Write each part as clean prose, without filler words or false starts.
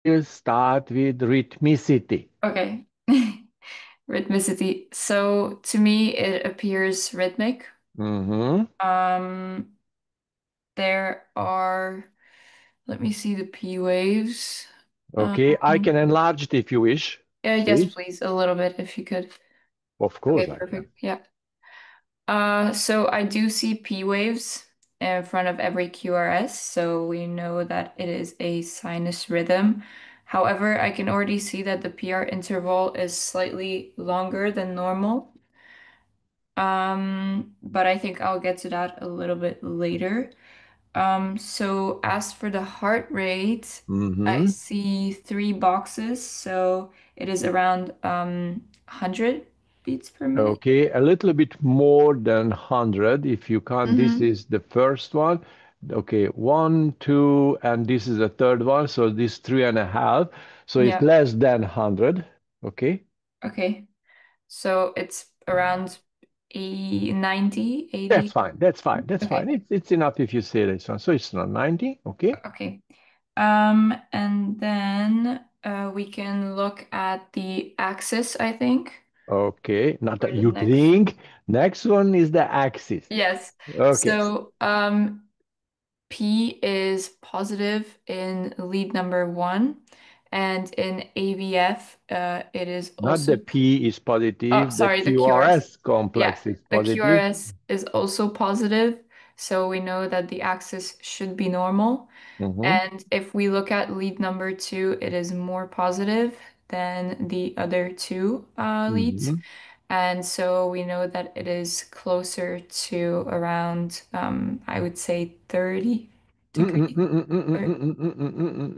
will start with rhythmicity. Okay. Rhythmicity. So to me, it appears rhythmic. Mm-hmm. Um, there are, let me see the P waves. Okay, I Um, can enlarge it if you wish, yes, please. please, a little bit if you could. Of course Okay, I can. perfect. Yeah. So I do see P waves in front of every QRS, so we know that it is a sinus rhythm. However, I can already see that the PR interval is slightly longer than normal. But I think I'll get to that a little bit later. So as for the heart rate, I Mm-hmm. see three boxes, so it is around 100 beats per minute. Okay, a little bit more than 100 if you count. This Mm-hmm. is the first one. Okay, one, two, and this is the third one. So this three and a half. So it's Yeah. less than 100. Okay, Okay. So it's around 90, that's 80. fine. That's fine. That's fine. Okay. It's enough if you say this one. So it's not 90. Okay. Okay. And then we can look at the axis, I think, Okay. Not for that the you next. think. Next one is the axis. Yes. Okay. So P is positive in lead number one, and in AVF, it is Not the also. P is Oh, positive. The sorry, the QRS. QRS Yeah, complex is the positive. QRS is also positive, so we know that the axis should be normal. Mm-hmm. And if we look at lead number two, it is more positive than the other two leads. Mm-hmm. And so we know that it is closer to around, I would say 30 degrees. Or,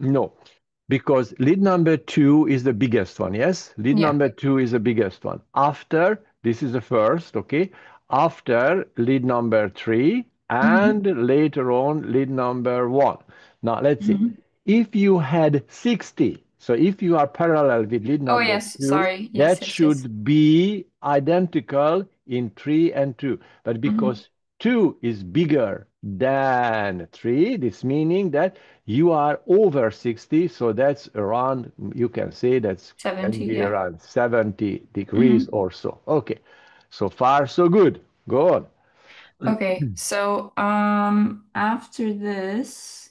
No, because lead number two is the biggest one. Yes, lead yeah. number two is the biggest one. After, this is the first, okay? After lead number three Hmm. and later on lead number one. Now, let's see. Hmm. If you had 60, so if you are parallel with lead Oh, number yes. two, Sorry. Yes, that yes, yes. should be identical in three and two. But Hmm. because 2 is bigger than 3. This meaning that you are over 60. So that's around, you can say that's can 70. be Yeah. around 70 degrees Hmm. or so. Okay. So far, so good. Go on. Okay. So, after this.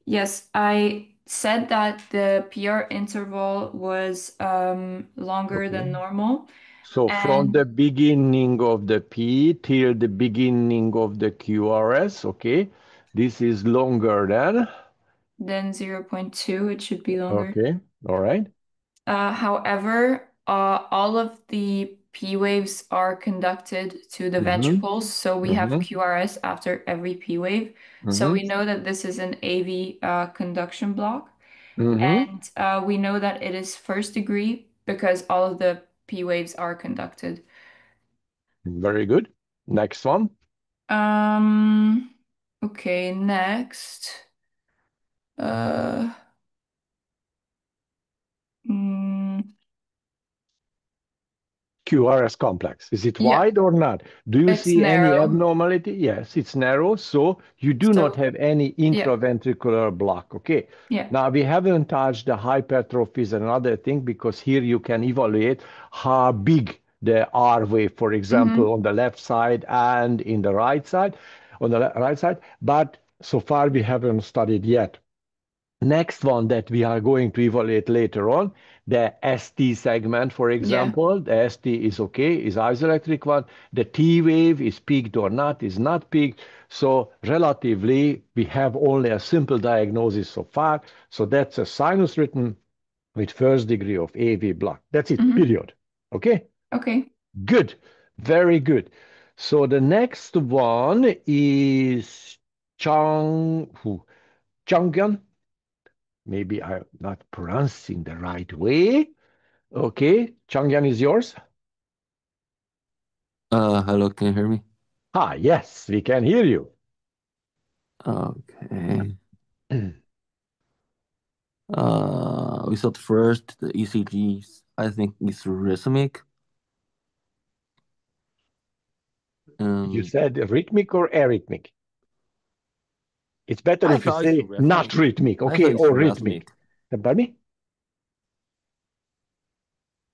Yes, I said that the PR interval was longer Okay. than normal, So from and the beginning of the P till the beginning of the QRS, okay, this is longer than, then 0.2, it should be longer. okay, all right. However, all of the P waves are conducted to the Mm-hmm, ventricles, so we have mm-hmm, QRS after every P wave. So mm-hmm, we know that this is an AV conduction block, mm-hmm. and we know that it is first degree because all of the P waves are conducted. Very good. Next one. Um, okay, next. Uh, mm, QRS complex. Is it yeah, wide or not? Do you it's see any narrow. abnormality? Yes, it's narrow, so you do not So, have any yeah, intraventricular block. Okay. yeah. Now we haven't touched the hypertrophies and another thing because here you can evaluate how big the R wave, for example, Hmm. on the left side and in the right side, on the right side. But so far we haven't studied yet. Next one that we are going to evaluate later on, the ST segment, for Yeah. example, the ST is okay, is isoelectric one. The T wave is peaked or not, is not peaked. So relatively, we have only a simple diagnosis so far. So that's a sinus rhythm with first degree of AV block. That's it, Hmm. period. Okay, Okay. good, very good. So the next one is Chang'an. Maybe I'm not pronouncing the right way. Okay, Changyan is yours. Hello, can you hear me? Ah, yes, we can hear you. Okay. We saw first the ECGs. I think it's rhythmic, You and said rhythmic or arrhythmic? It's better I if you thought it's say not rhythmic. rhythmic, I thought okay, it's or rhythmic. rhythmic. Pardon me?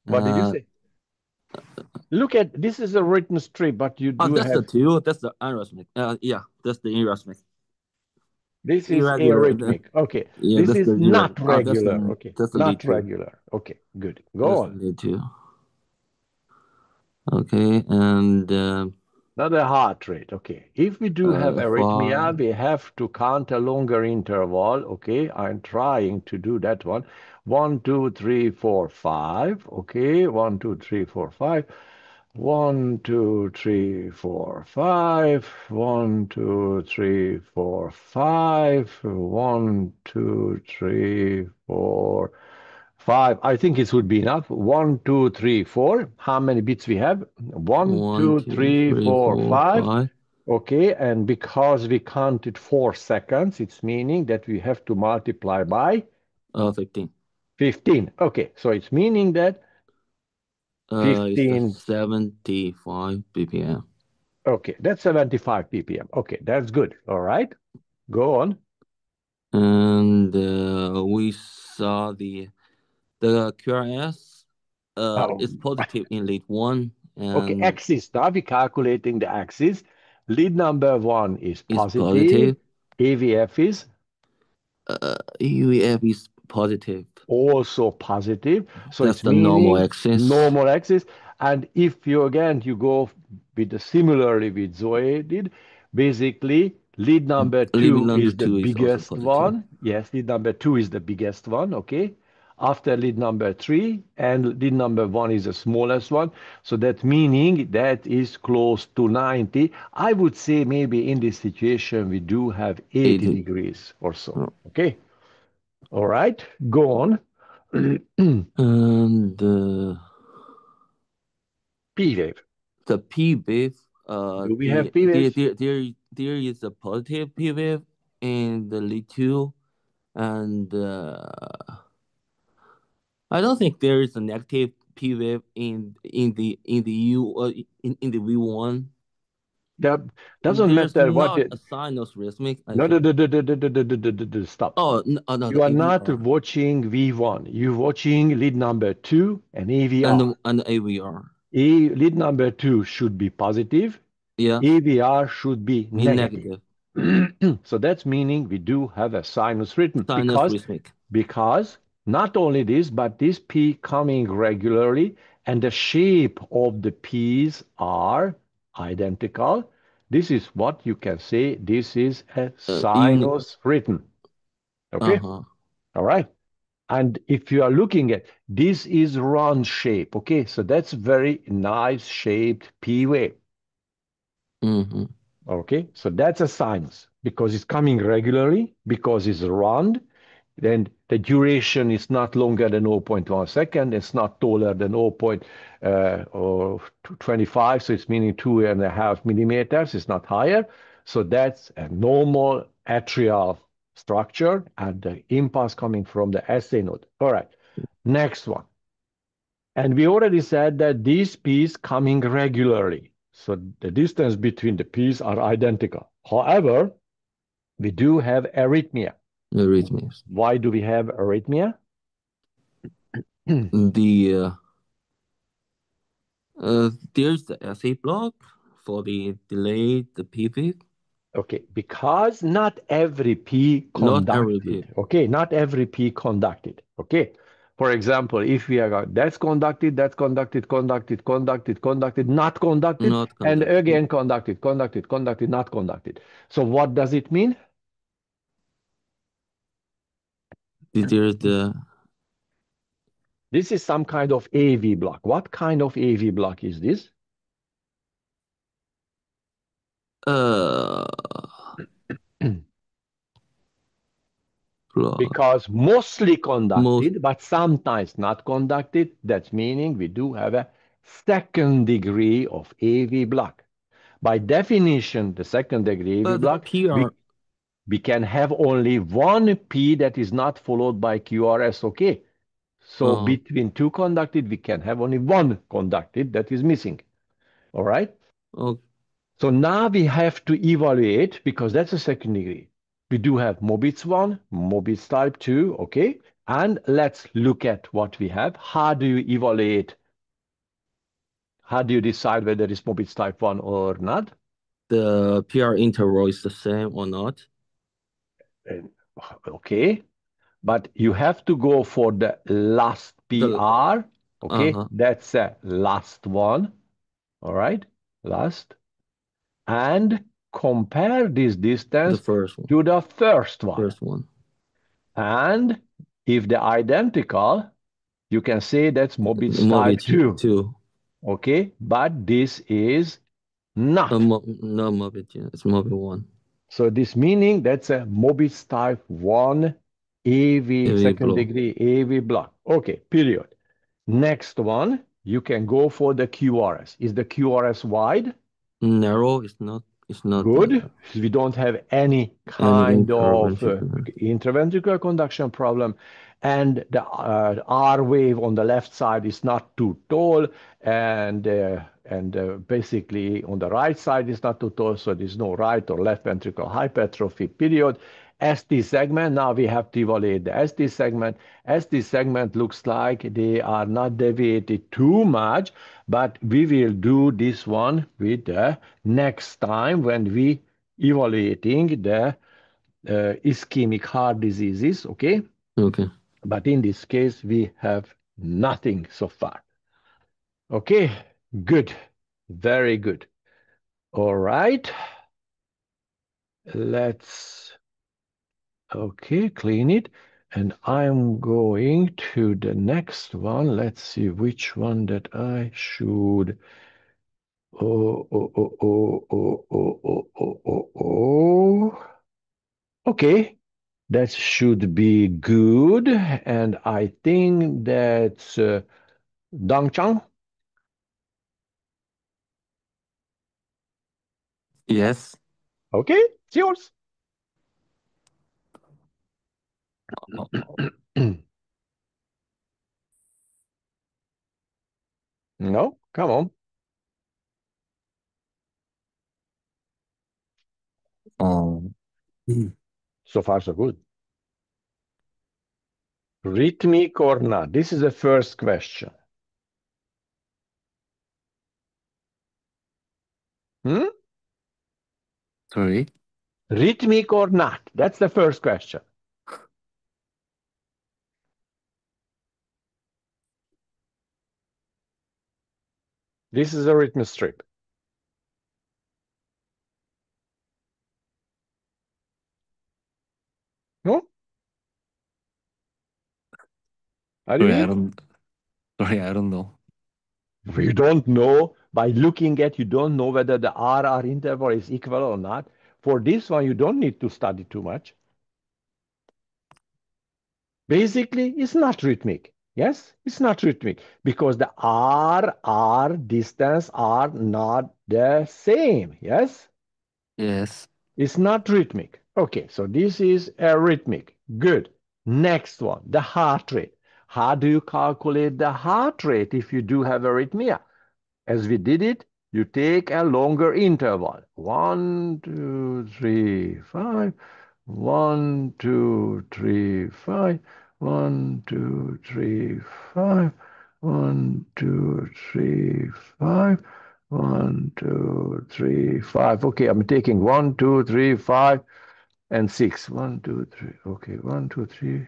What did you Uh, say? Look at this is a written strip, but you oh, do that's the have two. That's the unrhythmic. Yeah, that's the irrhythmic. this is Irregular. arrhythmic. Okay, Yeah, this that's is the not Oh, regular. Okay, that's the lead not two. regular. Okay, good. Go That's the on. lead two. Okay, and Another heart rate. Okay, if we do have arrhythmia, five. we have to count a longer interval. Okay, I'm trying to do that one. One, two, three, four, five. Okay, one, two, three, four, five. One, two, three, four, five. One, two, three, four, five. One, two, three, four, five. I think it would be enough. One, two, three, four. How many bits we have? One, One, two, two, three, three, four, four, five. five. Okay, and because we counted 4 seconds, it's meaning that we have to multiply by 15. 15. Okay, so it's meaning that It's the 15. 75 BPM. Okay, that's 75 ppm. Okay, that's good. All right, go on. And we saw the QRS is Um, positive in lead one okay, and axis. Now we're calculating the axis. Lead number one is is positive. positive. AVF is UEF is positive. also positive. So That's it's the normal meaning axis. normal axis. And if you again you go with the similarly with Zoe did, basically lead number Lead two number is the two is also biggest positive. one. Yes, lead number two is the biggest one. Okay. After lead number three, and lead number one is the smallest one. So that meaning that is close to 90. I would say maybe in this situation we do have 80 80. degrees or so. Okay. All right. Go on. And P wave. the P wave, Do we have P waves? there is a positive P wave in the lead two, and I don't think there is a negative P wave in the V one. That doesn't There's matter what not it. a sinus rhythmic, I No, no, think. no, no, no, no, no, no, no, no, no, stop. Oh, You another are not AVR watching V1. You're watching lead number two and and AVR. AVR. Lead number two should be positive. Yeah, AVR should be be negative. negative. So that's meaning we do have a sinus written Sinus rhythmic. because not only this, but this P coming regularly and the shape of the P's are identical. This is what you can say. This is a Uni. sinus written. Okay. Uh-huh. All right. And if you are looking at this is round shape. Okay. So that's very nice shaped P wave. Mm-hmm. Okay, so that's a sinus because it's coming regularly, because it's round, then the duration is not longer than zero point 0.1 second, it's not taller than 0.25, so it's meaning 2.5 millimeters, it's not higher. So that's a normal atrial structure and the impulse coming from the SA node. All right, next one. And we already said that these P's coming regularly. So the distance between the P's are identical. However, we do have arrhythmia. Arrhythmias. Why do we have arrhythmia? The there's the essay block for the delay the PV. Okay, because not every P Not every conducted. PV. Okay, not every P conducted. Okay. For example, if we are that's conducted, that's conducted, conducted, conducted, conducted, not conducted, Not and conducted. again conducted, conducted, conducted, not conducted. So what does it mean? There's the This is some kind of AV block. What kind of AV block is this? uh block. Because mostly Most conducted, but sometimes not conducted. That's meaning we do have a second degree of AV block. By definition, the second degree AV but the block, PR we can have only one P that is not followed by QRS. Okay. So uh between two conducted, we can have only one conducted that is missing. All right. oh, So now we have to evaluate because that's a second degree. We do have Mobitz 1, Mobitz type 2, okay? And let's look at what we have. How do you evaluate? How do you decide whether it's Mobitz type 1 or not? The PR interval is the same or not? Uh, Okay, but you have to go for the last The PR. Okay, uh-huh. that's the last one. All right, last. And compare this The distance first one. to the first one. First one. And if they're identical, you can say that's Mobitz type Mobit 2. 2. Okay, but this is not. No Mobit, yeah. It's Mobit 1. So this meaning that's a Mobitz type 1 AV AV second blow. degree AV block. Okay, period. Next one, you can go for the QRS. Is the QRS wide? Narrow is not Good. We don't have any any kind of intervention. intraventricular conduction problem. And the R wave on the left side is not too tall. And basically on the right side is not too tall. So there's no right or left ventricular hypertrophy, period. ST segment, now we have to evaluate the ST segment. ST segment looks like they are not deviated too much, but we will do this one with the next time when we evaluating the ischemic heart diseases, okay? Okay. But in this case, we have nothing so far. Okay, good, very good. All right, let's, okay, clean it. And I'm going to the next one. Let's see which one that I should. Oh, oh, oh, oh, oh, oh, oh, oh, oh, oh. Okay, that should be good. And I think that's Dangchang. Yes. Okay, it's yours. No, come on. Um, So far, so good. Rhythmic or not? This is the first question. Hmm? sorry. Rhythmic or not? That's the first question. This is a rhythm strip. No? Are you Sorry, here? I don't know. You don't know by looking at, you don't know whether the RR interval is equal or not. For this one, you don't need to study too much. Basically, it's not rhythmic. Yes, it's not rhythmic because the R distance are not the same. Yes, Yes. it's not rhythmic. Okay, so this is a rhythmic. Good. Next one, the heart rate. How do you calculate the heart rate if you do have arrhythmia? As we did it, you take a longer interval. 1, 2, 3, 5. 1, 2, 3, 5. 1, 2, 3, 5. 1, 2, 3, 5. 1, 2, 3, 5. Okay, I'm taking 1, 2, 3, 5, and 6. 1, 2, 3. Okay, 1, 2, 3,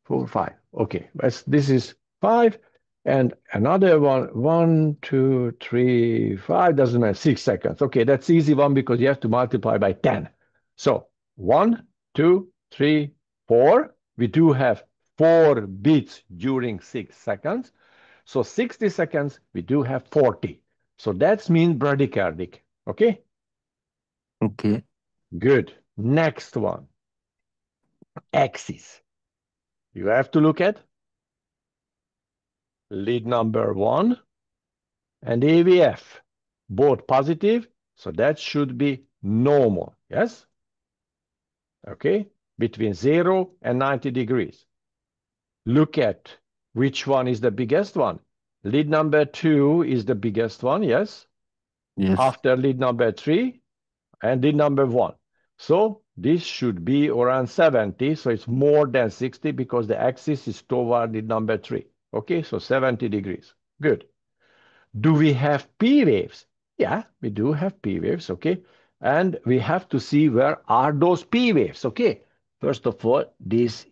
4, 5. Okay, this is 5. And another one, 1, 2, 3, 5, doesn't matter, 6 seconds. Okay, that's easy one because you have to multiply by 10. So 1, 2, 3, 4. We do have 4 beats during 6 seconds. So 60 seconds, we do have 40. So that's mean bradycardic. Okay, Okay. good. Next one, axis. You have to look at lead number 1 and AVF, both positive, so that should be normal, yes? Okay, between 0 and 90 degrees. Look at which one is the biggest one. Lead number 2 is the biggest one, yes? Yes. After lead number 3 and lead number 1. So this should be around 70. So it's more than 60 because the axis is toward the number 3. Okay, so 70 degrees. Good. Do we have P waves? Yeah, we do have P waves, okay? And we have to see where are those P waves, okay? First of all, these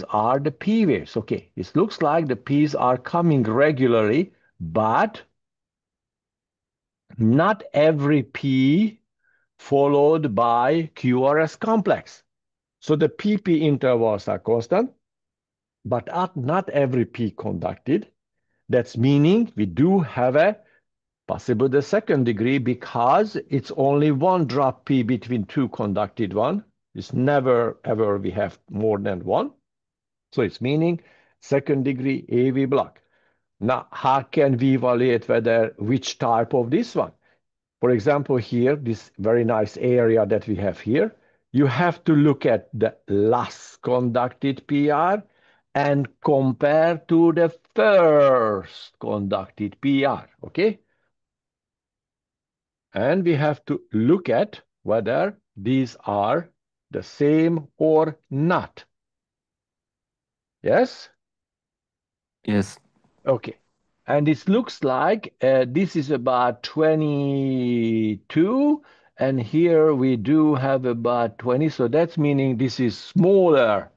are the P waves, okay? It looks like the P's are coming regularly, but not every P followed by QRS complex. So the PP intervals are constant, but not every P conducted. That's meaning we do have a possible the second degree because it's only one drop P between two conducted one. It's never ever we have more than one. So it's meaning second degree AV block. Now, how can we evaluate whether which type of this one? For example, here, this very nice area that we have here, you have to look at the last conducted PR and compare to the first conducted PR, okay? And we have to look at whether these are the same or not. Yes? Yes. Okay. And it looks like this is about 22, and here we do have about 20. So that's meaning this is smaller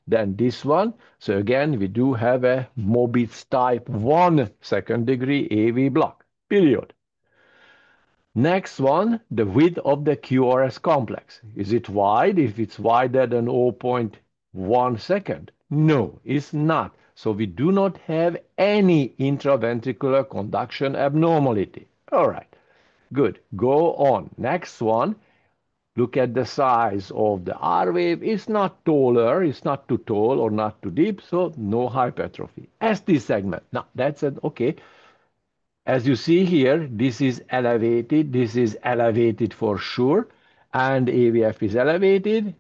than this one. So again, we do have a Mobitz type 1 second degree AV block, period. Next one, the width of the QRS complex. Is it wide? If it's wider than 0.1 second? No, it's not. So we do not have any intraventricular conduction abnormality. All right, good. Go on. Next one, look at the size of the R wave. It's not taller, it's not too tall or not too deep, so no hypertrophy. ST segment. Now, that's it. Okay. As you see here, this is elevated for sure, and AVF is elevated,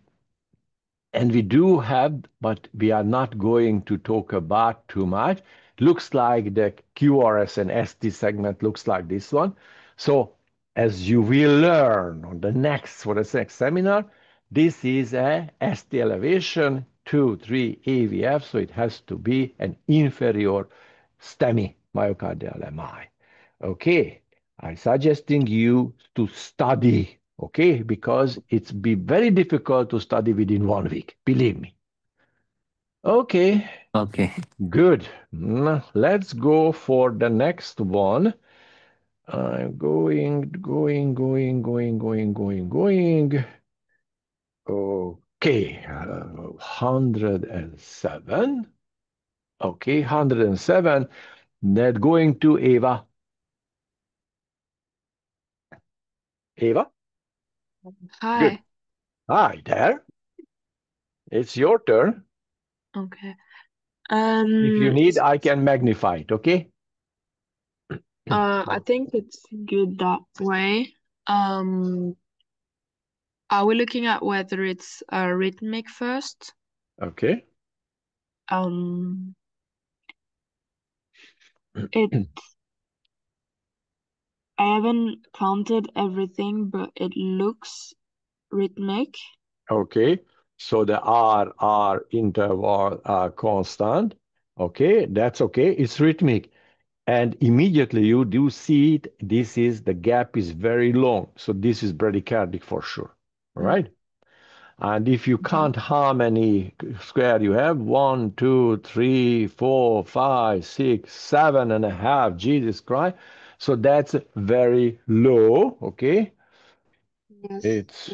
and we do have, but we are not going to talk about too much. Looks like the QRS and ST segment looks like this one. So as you will learn on the next, for the next seminar, this is a ST elevation, 2, 3 AVF, so it has to be an inferior STEMI myocardial MI. Okay, I'm suggesting you to study, okay, because it's be very difficult to study within 1 week, believe me. Okay, Okay. good. Let's go for the next one. I'm going. Okay, 107. Okay, 107. That going to Eva. Eva, good. Hi. Hi there. It's your turn. Okay. If you need, I can magnify it, okay? I think it's good that way. Um, are we looking at whether it's rhythmic first? Okay. Um, it I haven't counted everything, but it looks rhythmic. Okay. So the R interval are constant. Okay, that's okay. It's rhythmic. And immediately you do see it. The gap is very long. So this is bradycardic for sure. All Mm, right. And if you okay. count how many square you have, 1, 2, 3, 4, 5, 6, 7.5, Jesus Christ. So that's very low. Okay. Yes, It's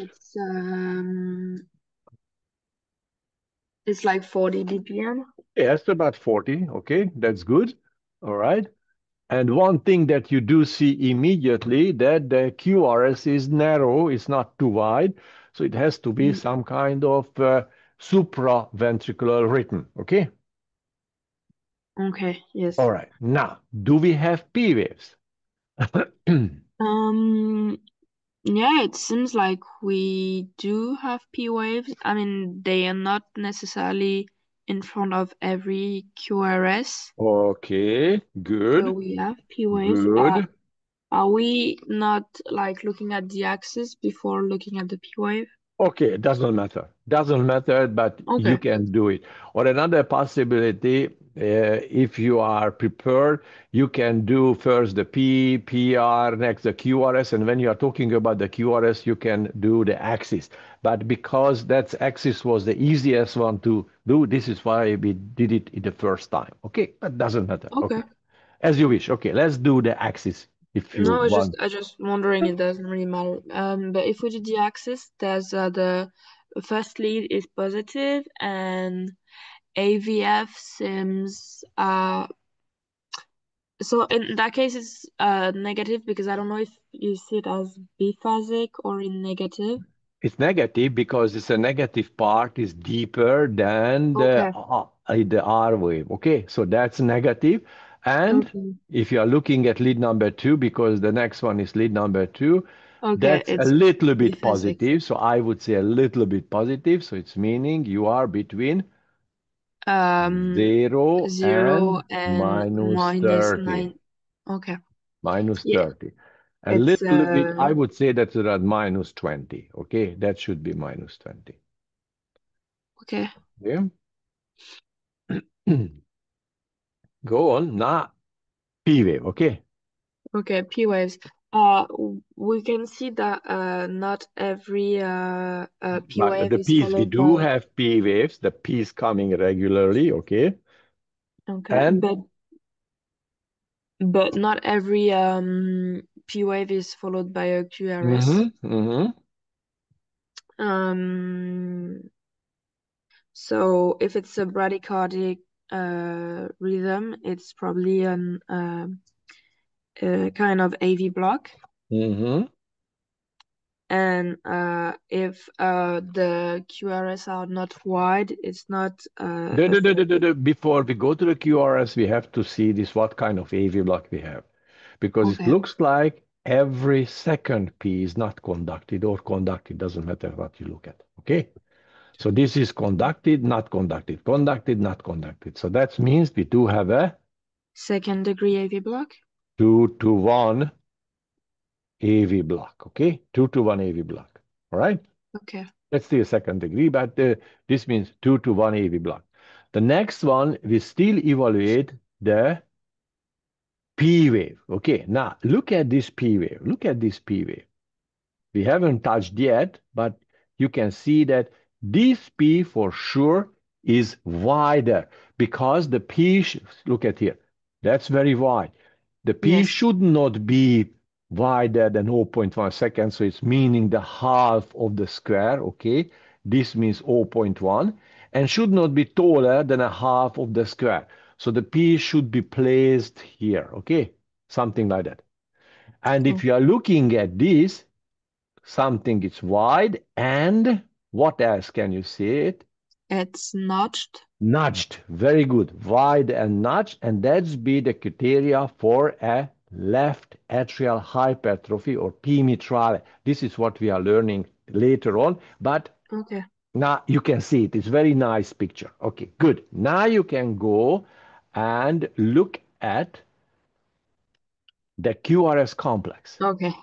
it's like 40 dBm. Yes, about 40. Okay, that's good. All right. And one thing that you do see immediately that the QRS is narrow, it's not too wide. So it has to be Mm, some kind of supraventricular rhythm. Okay. okay, All yes. right. Now, do we have P waves? Um, yeah, it seems like we do have P waves. I mean, they are not necessarily in front of every QRS, Okay, but good, we have P waves. good. Are we not like looking at the axis before looking at the P wave? Okay, it doesn't matter. Doesn't matter, but you Okay. can do it. Or another possibility, if you are prepared, you can do first the PR, next the QRS, and when you are talking about the QRS, you can do the axis. But because that axis was the easiest one to do, this is why we did it in the first time. Okay, that doesn't matter. Okay, Okay. as you wish. Okay, let's do the axis if you No, want. I just wondering, it doesn't really matter. But if we do the axis, there's the first lead is positive and AVF seems so in that case it's negative because I don't know if you see it as biphasic or in negative. It's negative because it's a negative part is deeper than Okay. the R wave. Okay, so that's negative. And Okay. if you are looking at lead number two, because the next one is lead number two, Okay, that's a it's little bit biphasic. positive. So I would say a little bit positive. So it's meaning you are between Um, 0 0 and and minus minus 30. 9. Okay. Minus Yeah, 30. A it's little bit, I would say that's around minus 20. Okay, that should be minus 20. okay. Yeah. Go on. Now, P wave. Okay. Okay, P waves. We can see that not every P But wave the is P's, we followed do by have P waves, the P's coming regularly. Okay. okay, And but not every P wave is followed by a QRS. mm-hmm, mm-hmm. Um, so if it's a bradycardic rhythm, it's probably an kind of AV block. Mm-hmm. And if the QRS are not wide, it's not a Before we go to the QRS, we have to see this what kind of AV block we have. Because it okay. looks like every second P is not conducted or conducted, doesn't matter what you look at. Okay. So this is conducted, not conducted, conducted, not conducted. So that means we do have a Second degree AV block. 2-to-1 AV block. Okay, 2-to-1 AV block. All right. Okay. That's still second degree, but this means 2-to-1 AV block. The next one, we still evaluate the P wave. Okay, now look at this P wave. Look at this P wave. We haven't touched yet, but you can see that this P for sure is wider because the P, look at here, that's very wide. The P Yes. should not be wider than 0.1 seconds, so it's meaning the half of the square, okay? This means zero point 0.1, and should not be taller than a half of the square. So the P should be placed here, okay? Something like that. And if you Okay. are looking at this, something is wide, and what else can you see it? It's notched. Nudged. Very good. Wide and nudged, and that's be the criteria for a left atrial hypertrophy or P mitrale. This is what we are learning later on, but Okay. now you can see it. It's very nice picture. Okay, good. Now you can go and look at the QRS complex, Okay.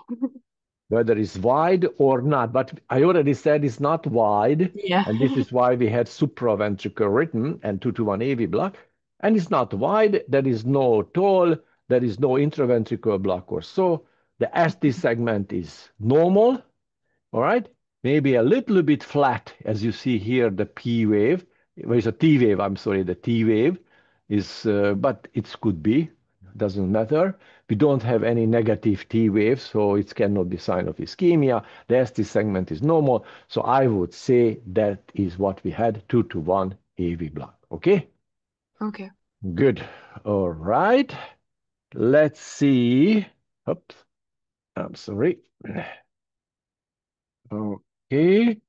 whether it's wide or not. But I already said it's not wide, Yeah. and this is why we had supraventricular rhythm and 2-to-1 AV block. And it's not wide, there is no tall, there is no intraventricular block or so. The ST segment is normal, all right? Maybe a little bit flat, as you see here, the P wave. There's a T wave, I'm sorry, the T wave is, but it could be, doesn't matter. We don't have any negative T waves, so it cannot be sign of ischemia. The ST segment is normal, so I would say that is what we had, 2-to-1 AV block, okay? Okay. Good, all right. Let's see. Oops, I'm sorry. Okay.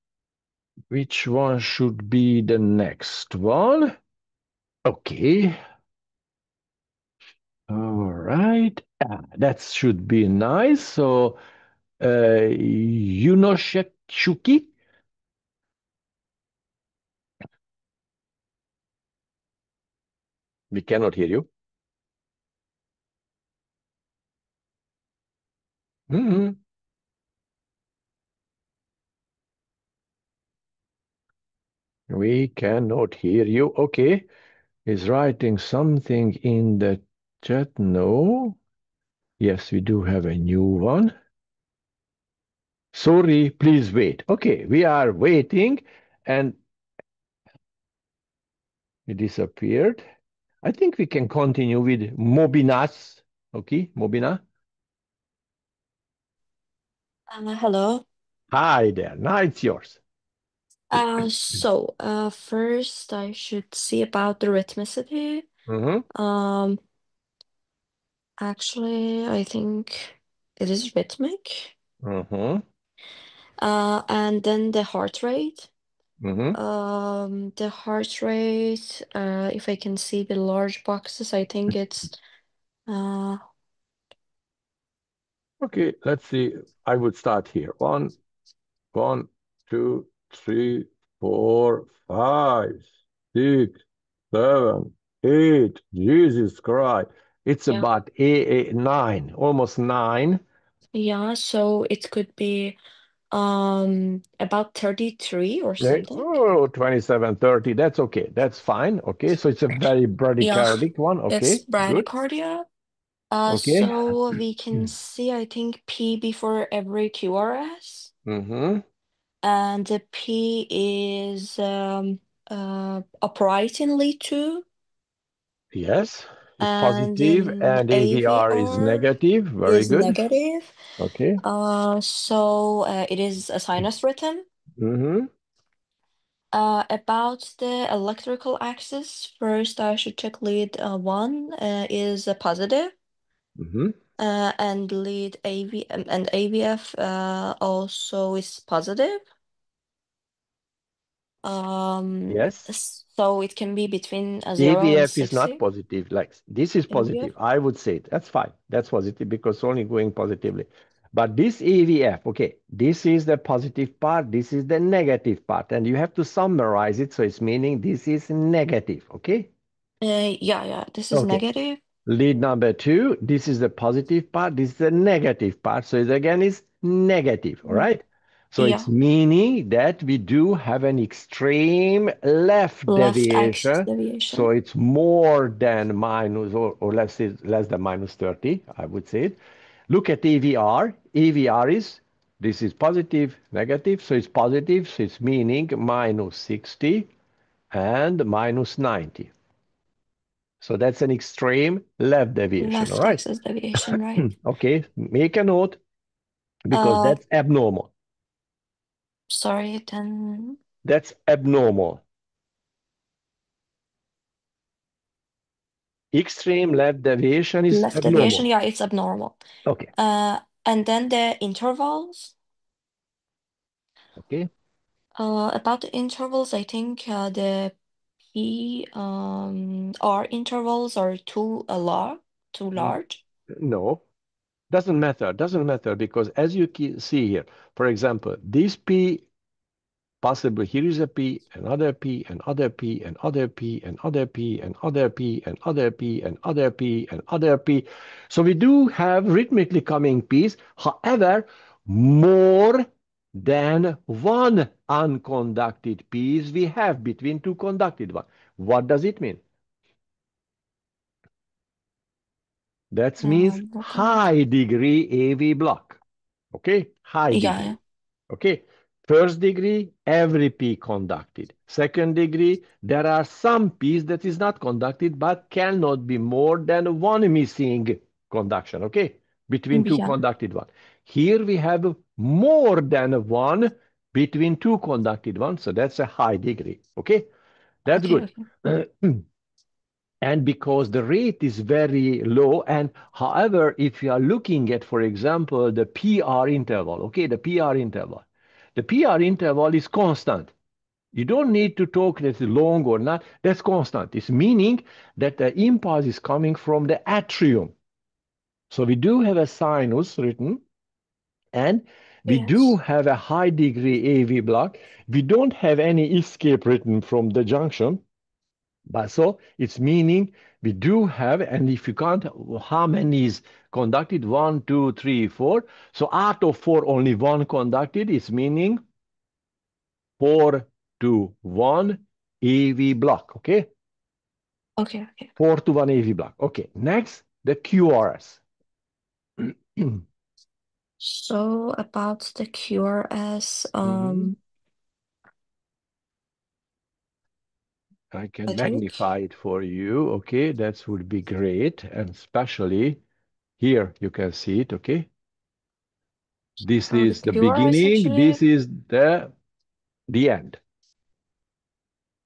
Which one should be the next one? Okay. All right. That should be nice. So, Yunoshuki, we cannot hear you. Mhm. We cannot hear you. Okay. Is writing something in the chat? No. Yes, we do have a new one. Sorry, please wait. Okay, we are waiting and it disappeared. I think we can continue with Mobinas. Okay, Mobina. Hello. Hi there. Now it's yours. First I should see about the rhythmicity. Mm-hmm. Um, Actually, I think it is rhythmic. Mm-hmm. And then the heart rate. Mm-hmm. The heart rate, if I can see the large boxes, I think it's uh Okay, let's see. I would start here. One, two, three, 4, 5, 6, 7, 8. Jesus Christ. It's yeah. about 9, almost 9. Yeah, so it could be about 33 or something. Oh, 27, 30. That's okay. That's fine. Okay, so it's a very Yeah, bradycardic one. it's Okay, good. bradycardia. Okay. So we can see, I think, P before every QRS. Mm-hmm. And the P is upright in lead 2. Yes, it's And positive then and AVR is AVR negative. Very is good. negative. Okay. It is a sinus rhythm. Mm-hmm. About the electrical axis, first I should check lead 1 is a positive. Mm-hmm. And lead and AVF also is positive. Yes. So it can be between 0 and AVF is not 60. positive. Like this is AVF. positive. I would say it. That's fine. That's positive because it's only going positively. But this AVF, okay, this is the positive part. This is the negative part. And you have to summarize it. So it's meaning this is negative. Okay. Yeah, this is Okay. negative. Lead number 2, this is the positive part, this is the negative part. So it again is negative, all Mm, right? So it's Yeah, meaning that we do have an extreme left left axis deviation. So deviation. it's more than minus, or let's say less than minus 30, I would say it. Look at AVR. AVR is, this is positive, negative. So it's positive, so it's meaning minus 60 and minus 90. So that's an extreme left deviation, all Left right? axis deviation, right? Okay, make a note because Uh, that's abnormal. Sorry, then That's abnormal. Extreme left deviation is left deviation, abnormal. yeah, it's abnormal. Okay, And then the intervals. okay. About the intervals, I think the P R intervals are too Mm, large. No, doesn't matter. Doesn't matter because as you see here, for example, this P possibly here is a P, another P, another P, another P, another P, another P, another P, another P, another P. So we do have rhythmically coming Ps. However, more than one unconducted Ps we have between two conducted ones. What does it mean? That means What does it? high degree AV block. Okay, high Yeah, degree. Okay. First degree, every P conducted. Second degree, there are some P's that is not conducted, but cannot be more than one missing conduction. Okay. Between two yeah. conducted one. Here we have more than one between two conducted ones. So that's a high degree. Okay. That's Okay, good. okay. And because the rate is very low, and however, if you are looking at, for example, the PR interval, okay, the PR interval is constant. You don't need to talk that it's long or not. That's constant. It's meaning that the impulse is coming from the atrium. So we do have a sinus written, and we do Yes. have a high degree AV block. We don't have any escape written from the junction. But so it's meaning we do have, and if you count how many is conducted, 1, 2, 3, 4. So out of 4, only 1 conducted. It's meaning 4 to 1 AV block. Okay, Okay. 4 to 1 AV block. Okay, next the QRS. So about the QRS, I can I think magnify it for you. Okay, that would be great, and especially here you can see it. Okay, this the is the QRS beginning. This actually is the end.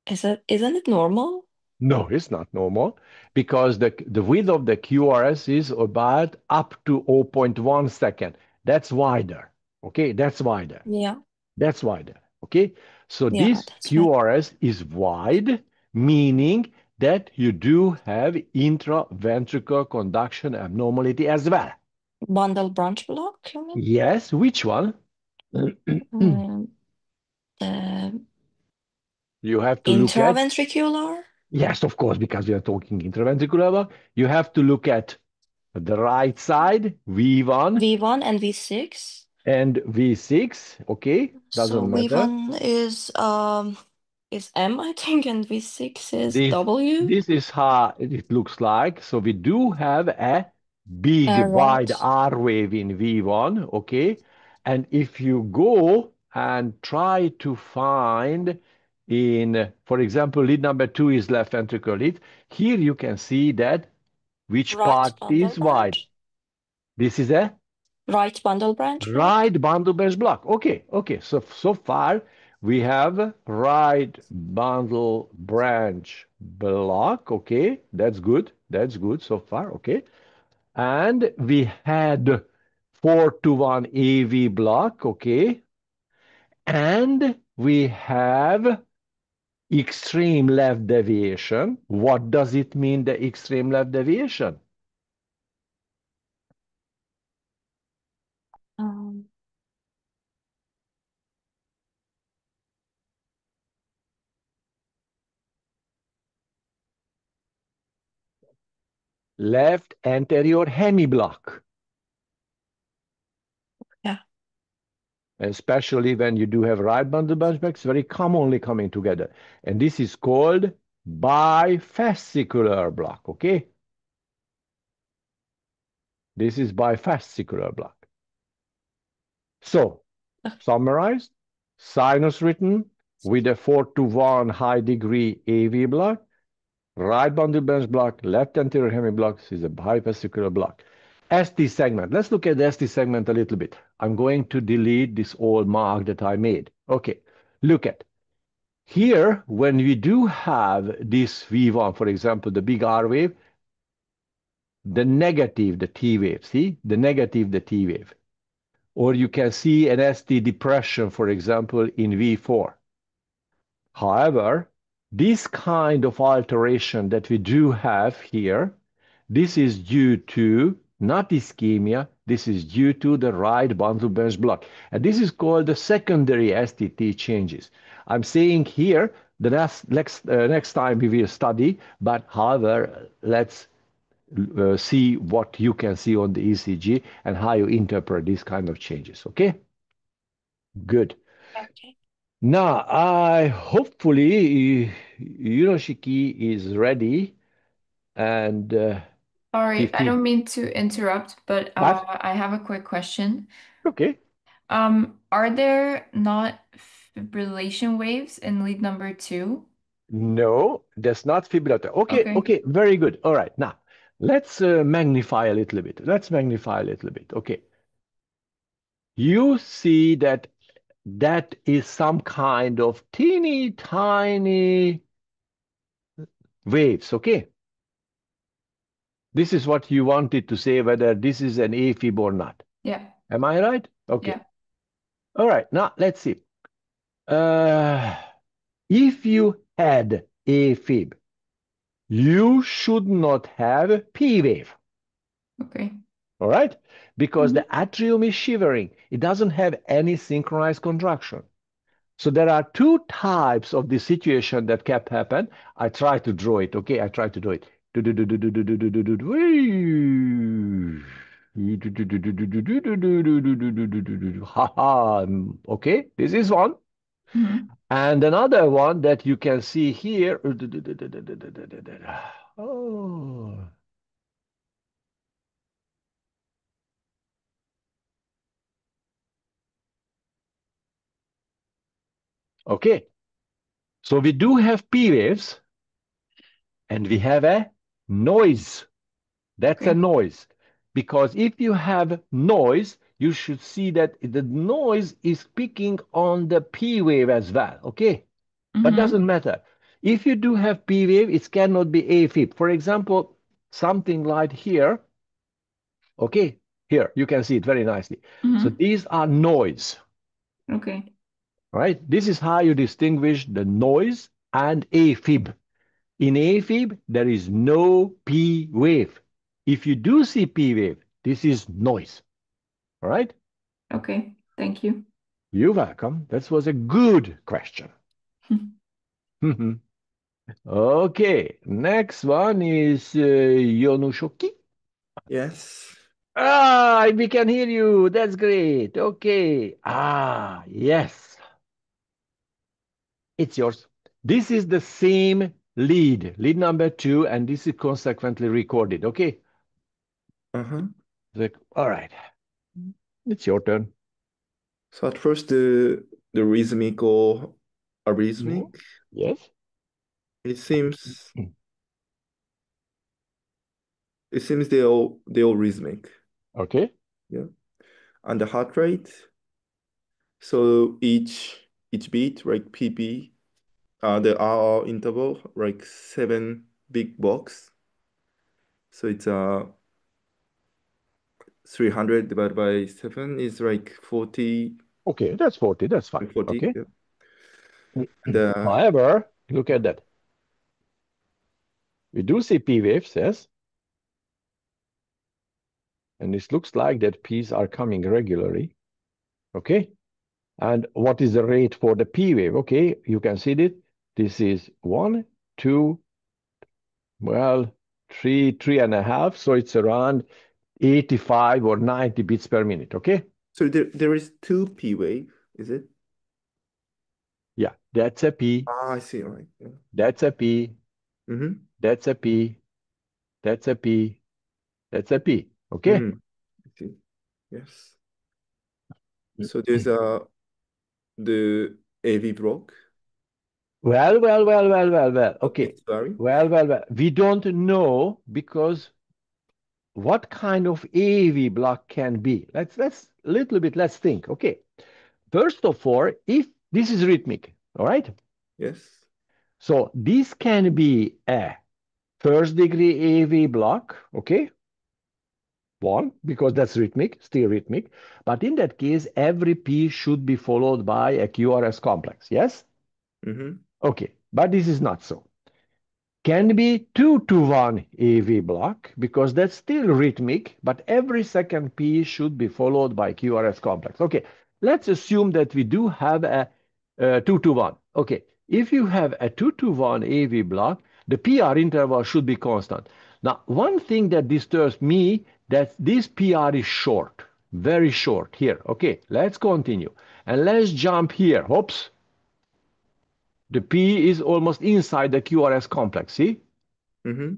isn't it normal? No, it's not normal because the width of the QRS is about up to zero point 0.1 second. That's wider. Okay, that's wider. Yeah. That's wider. Okay, so Yeah, this that's right. QRS is wide, meaning that you do have intraventricular conduction abnormality as well. Bundle branch block, you mean? Yes, which one? The You have to look at, intraventricular, yes, of course, because we are talking intraventricular block. You have to look at the right side, V1 V1 and V6. and V6. Okay, So doesn't matter. V1 is M, I think, and V6 is This W. this is how it looks like. So we do have a big wide Right. R wave in V1, okay? And if you go and try to find in, for example, lead number 2 is left ventricular lead. Here you can see that which Right part bundle is wide. branch. This is a Right bundle branch block. right bundle branch block. Okay. So far we have right bundle branch block. Okay, that's good. That's good so far. Okay, and we had 4 to 1 AV block. Okay, and we have extreme left deviation. What does it mean, the extreme left deviation? Um, Left anterior hemiblock. yeah. Especially when you do have right bundle bunchbacks, very commonly coming together. And this is called bifascicular block, okay? This is bifascicular block. So, summarized, sinus written with a 4 to 1 high degree AV block, right bundle branch block, left anterior hemiblock is a bifascicular block. ST segment. Let's look at the ST segment a little bit. I'm going to delete this old mark that I made. Okay, look at. Here, when we do have this V1, for example, the big R wave, the negative, the T wave, see? The negative, the T wave. Or you can see an ST depression, for example, in V4. However, this kind of alteration that we do have here, this is due to not ischemia, this is due to the right bundle branch block. And this is called the secondary STT changes. I'm saying here, the next time we will study, but however, let's see what you can see on the ECG and how you interpret these kind of changes, okay? Good. Okay. Now, I hopefully Hiroshiki is ready and Sorry, I 15. don't mean to interrupt, but But I have a quick question. okay, Are there not fibrillation waves in lead number 2? no, that's not fibrillator. Okay. Okay, very good. All right, now let's magnify a little bit. Let's magnify a little bit. Okay, you see that that is some kind of teeny tiny waves. Okay, this is what you wanted to say, whether this is an AFib or not. Yeah. Am I right? Okay. Yeah. All right, now let's see. If you had AFib, you should not have P wave. Okay. All right? Because Mhm. the atrium is shivering. It doesn't have any synchronized contraction. So there are two types of the situation that kept happen. I try to draw it. Okay, I try to draw it. Ha ha. Okay, this is one. Mhm. And another one that you can see here. Oh. Okay, so we do have P waves and we have a noise. That's a Okay. noise. Because if you have noise, you should see that the noise is picking on the P wave as well. Okay, but Mm-hmm. doesn't matter. If you do have P wave, it cannot be AFib. For example, something like here. Okay, here you can see it very nicely. So Mm-hmm. these are noise, Okay. right? This is how you distinguish the noise and AFib. In AFib, there is no P wave. If you do see P wave, this is noise. All right? Okay. Thank you. You're welcome. That was a good question. Okay, next one is Yonushoki. Yes. Ah, we can hear you. That's great. Okay. Ah, yes. It's yours. This is the same lead number two, and this is consequently recorded. Okay. Uh-huh. All right. It's your turn. So at first the rhythmical arrhythmic, Yes. it seems they're all rhythmic. Okay. Yeah. And the heart rate, so each beat, like PP, the RR interval, like 7 big box. So it's 300 divided by 7 is like 40, Okay, that's 40. That's fine. 40. Okay. Yeah. And However, look at that. We do see P waves, yes? And it looks like that P's are coming regularly. Okay. And what is the rate for the P wave? Okay, you can see it. This is 1, 2, well, 3, 3.5. So it's around 85 or 90 bits per minute. Okay. so there is two P wave, is it? Yeah, that's a P. Ah, I see. All right. Yeah. That's a P. Mm-hmm. That's a P. That's a P. That's a P. Okay. Mm-hmm. I see. Yes. So there's the AV block. Well. Oh, Okay. it's vary. Well. We don't know because what kind of AV block can be? Let's think. Okay. First of all, if this is rhythmic, all right? Yes. So this can be a first degree AV block, okay? One, because that's rhythmic, still rhythmic. But in that case, every P should be followed by a QRS complex, yes? Mm-hmm. Okay, but this is not so. Can be 2-to-1 AV block because that's still rhythmic, but every second P should be followed by QRS complex. Okay, let's assume that we do have a 2-to-1. Okay, if you have a 2-to-1 AV block, the PR interval should be constant. Now, one thing that disturbs me that this PR is short, very short here. Okay, let's continue. And let's jump here. Oops. The P is almost inside the QRS complex, see? Mm-hmm.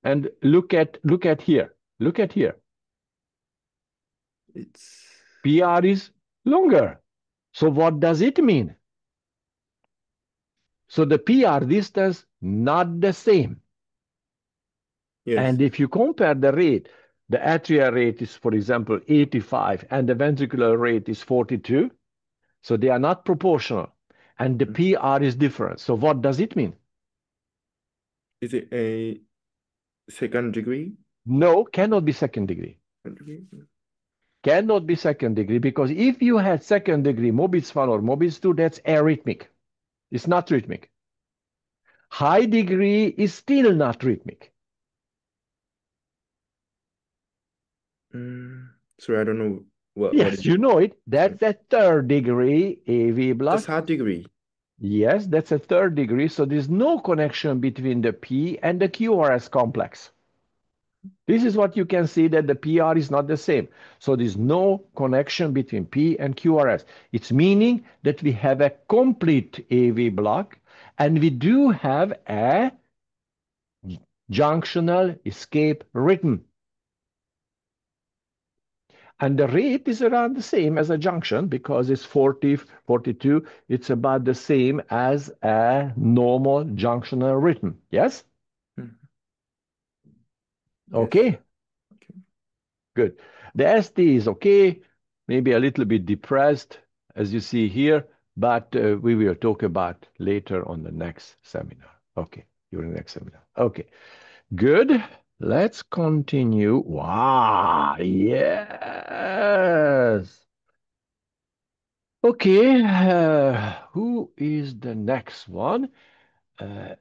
And look at here. Look at here. It's PR is longer. So what does it mean? So the PR distance not the same. yes. And if you compare the rate, the atrial rate is, for example, 85 and the ventricular rate is 42. So they are not proportional. And the Mm. PR is different. So what does it mean? Is it a second degree? No, cannot be second degree. Second degree? Cannot be second degree because if you had second degree Mobitz 1 or Mobitz 2, that's arrhythmic. It's not rhythmic. High degree is still not rhythmic. Sorry, I don't know What Yes, is you know it. sorry? That's a third degree AV The block. third degree. Yes, that's a third degree. So there's no connection between the P and the QRS complex. This is what you can see that the PR is not the same. So there's no connection between P and QRS. It's meaning that we have a complete AV block and we do have a junctional escape rhythm. And the rate is around the same as a junction because it's 40, 42. It's about the same as a normal junctional rhythm. Yes? Mhm. Yes. Okay, Okay. good. The ST is okay, maybe a little bit depressed, as you see here, but we will talk about later on the next seminar. Okay, during the next seminar. Okay, good. Let's continue. Wow, yes. Okay, who is the next one?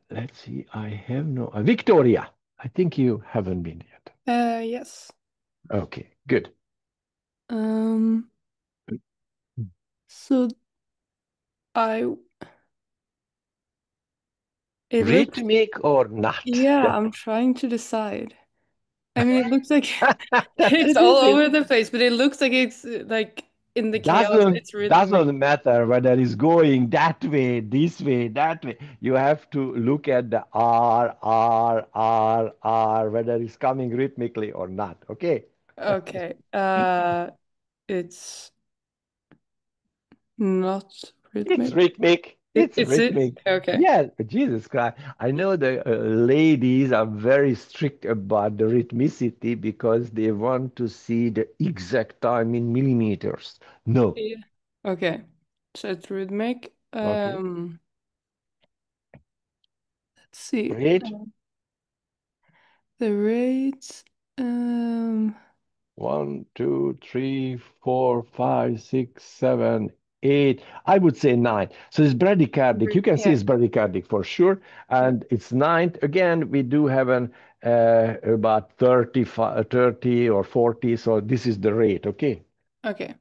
Let's see. I have no Victoria. I think you haven't been yet. Yes. Okay, good. Um, so I it looks Rhythmic or not? yeah, I'm trying to decide. I mean, it looks like it's all over the place, but it looks like it's like in the chaos, Doesn't it's rhythmic. doesn't matter whether it's going that way, this way, that way. You have to look at the R, R, R, R, whether it's coming rhythmically or not. Okay. Okay. It's not It's rhythmic. rhythmic. It's It's it? rhythmic. Okay. Yeah, Jesus Christ. I know the ladies are very strict about the rhythmicity because they want to see the exact time in millimeters. No. Yeah. Okay. So it's rhythmic. Okay. Let's see. Rate The rates. Um, 1, 2, 3, 4, 5, 6, 7, 8. I would say 9. So it's bradycardic. You can see yeah. it's bradycardic for sure. Yeah. And it's 9. Again, we do have an about 30 or 40. So this is the rate. Okay. Okay.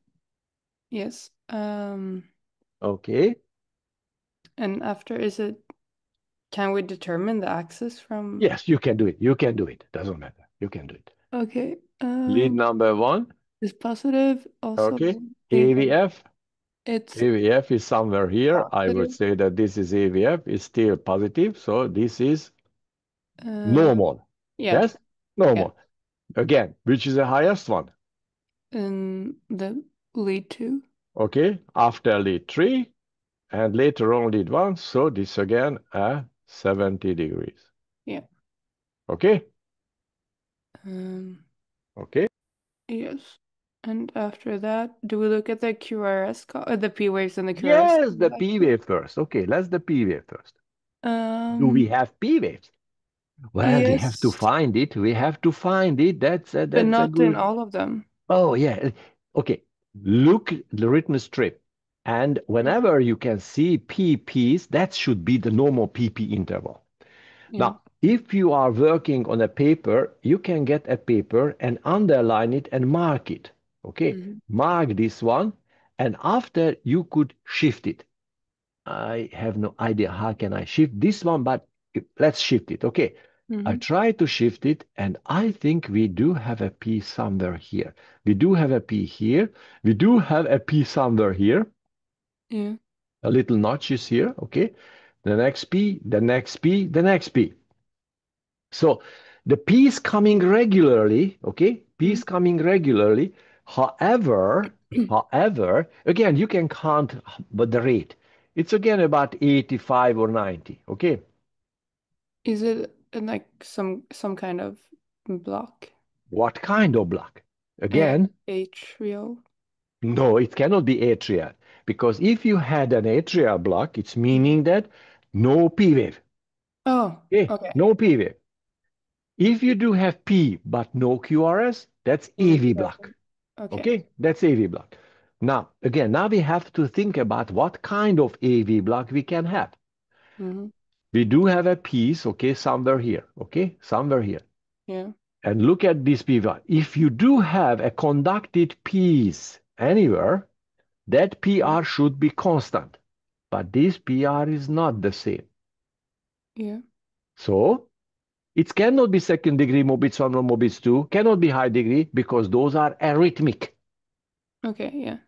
Yes. Okay. And after is it, can we determine the axis from? Yes, you can do it. You can do it. Doesn't matter. You can do it. Okay. Lead number 1. Is positive also Okay. negative? AVF. It's AVF is somewhere here. I would positive. say that this is AVF. It's still positive. So this is Uh, normal. yeah. Yes? Yeah. Normal. Again, which is the highest one? And the lead two. Okay. After lead 3 and later on lead 1. So this again 70 degrees. Yeah. Okay. Um, Okay. yes. And after that, do we look at the QRS, the P waves and the QRS? Yes, the P wave first. Okay, let's the P wave first. Do we Um, have P waves? Well, we have to yes, find it. We have to find it. but That's a not in good. all of them. Oh, yeah. Okay. Look the written strip. And Mm. whenever you can see PPs, that should be the normal PP interval. Yeah. Now, if you are working on a paper, you can get a paper and underline it and mark it. Okay. Hmm. Mark this one. And after you could shift it. I have no idea how can I shift this one, but let's shift it. Okay. I Hmm. try to shift it, and I think we do have a P somewhere here. We do have a P here. We do have a P somewhere here. Yeah. A little notch is here. Okay. The next P, the next P, the next P. So the P is coming regularly. Okay. P is coming regularly. However, again, you can count but the rate. It's again about 85 or 90. Okay. Is it like some kind of block? What kind of block? Yeah. Again, Atrial. no, it cannot be atrial because if you had an atrial block, it's meaning that no P wave. Oh, Okay, okay. no P wave. If you do have P but no QRS, that's In the AV present. block. Okay. Okay, that's AV block. Now, again, now we have to think about what kind of AV block we can have. Hmm. We do have a piece, okay, somewhere here, okay, somewhere here. Yeah. And look at this P1. If you do have a conducted piece anywhere, that Yeah. PR should be constant. But this PR is not the same. Yeah. So it cannot be second degree Mobitz 1 or Mobitz 2, cannot be high degree because those are arrhythmic. Okay, yeah.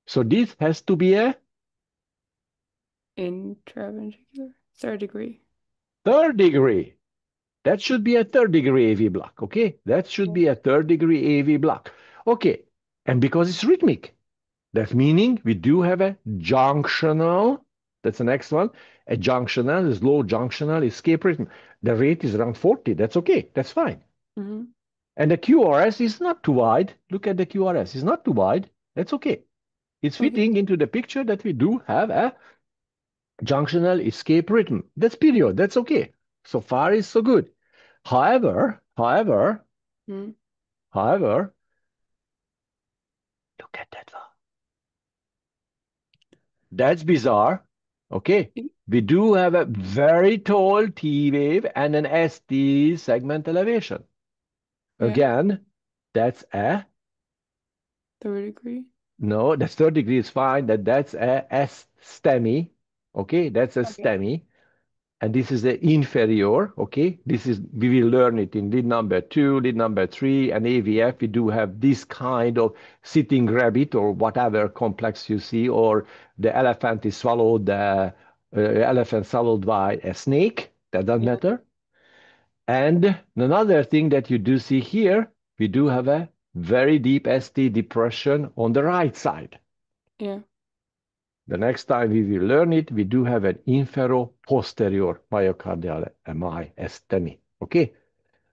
So this has to be a Intraventricular. Third degree. third degree. That should be a third degree AV block. Okay, that should be a third degree AV block. Okay, and because it's rhythmic, that meaning we do have a junctional. That's the next one. A junctional is low junctional escape rhythm. The rate is around 40. That's okay. That's fine. Mm-hmm. And the QRS is not too wide. Look at the QRS. It's not too wide. That's okay. It's Okay. fitting into the picture that we do have a junctional escape rhythm. That's period. That's okay. So far is so good. However, Mm-hmm. however, look at that one. That's bizarre. Okay. We do have a very tall T wave and an ST segment elevation. Yeah. Again, that's a Third degree. no, that's third degree is fine. That's a S STEMI. Okay, that's a Okay. STEMI. And this is the inferior. Okay, this is we will learn it in lead number 2, lead number 3, and AVF. We do have this kind of sitting rabbit or whatever complex you see, or the elephant is swallowed, the elephant swallowed by a snake. That doesn't Yeah. matter. And another thing that you do see here, we do have a very deep ST depression on the right side. Yeah. The next time we will learn it, we do have an infero-posterior myocardial MI STEMI. Okay?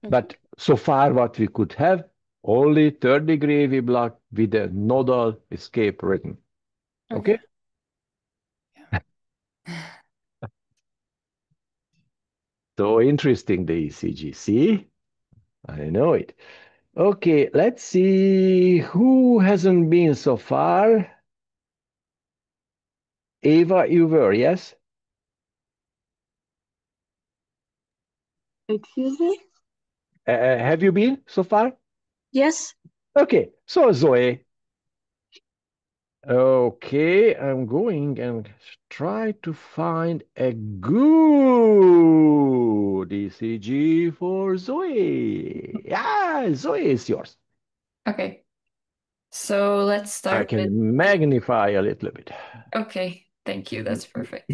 Okay. But so far, what we could have, only third degree AV block with a nodal escape rhythm. Okay? Yeah. So interesting, the ECG. See? I know it. Okay, let's see who hasn't been so far. Ava, you were, yes? Excuse me? Have you been so far? Yes. Okay, so Zoe. Okay, I'm going and try to find a good ECG for Zoe. Yeah, Zoe is yours. Okay. So let's I start with, can magnify a little bit. okay, thank you. That's perfect.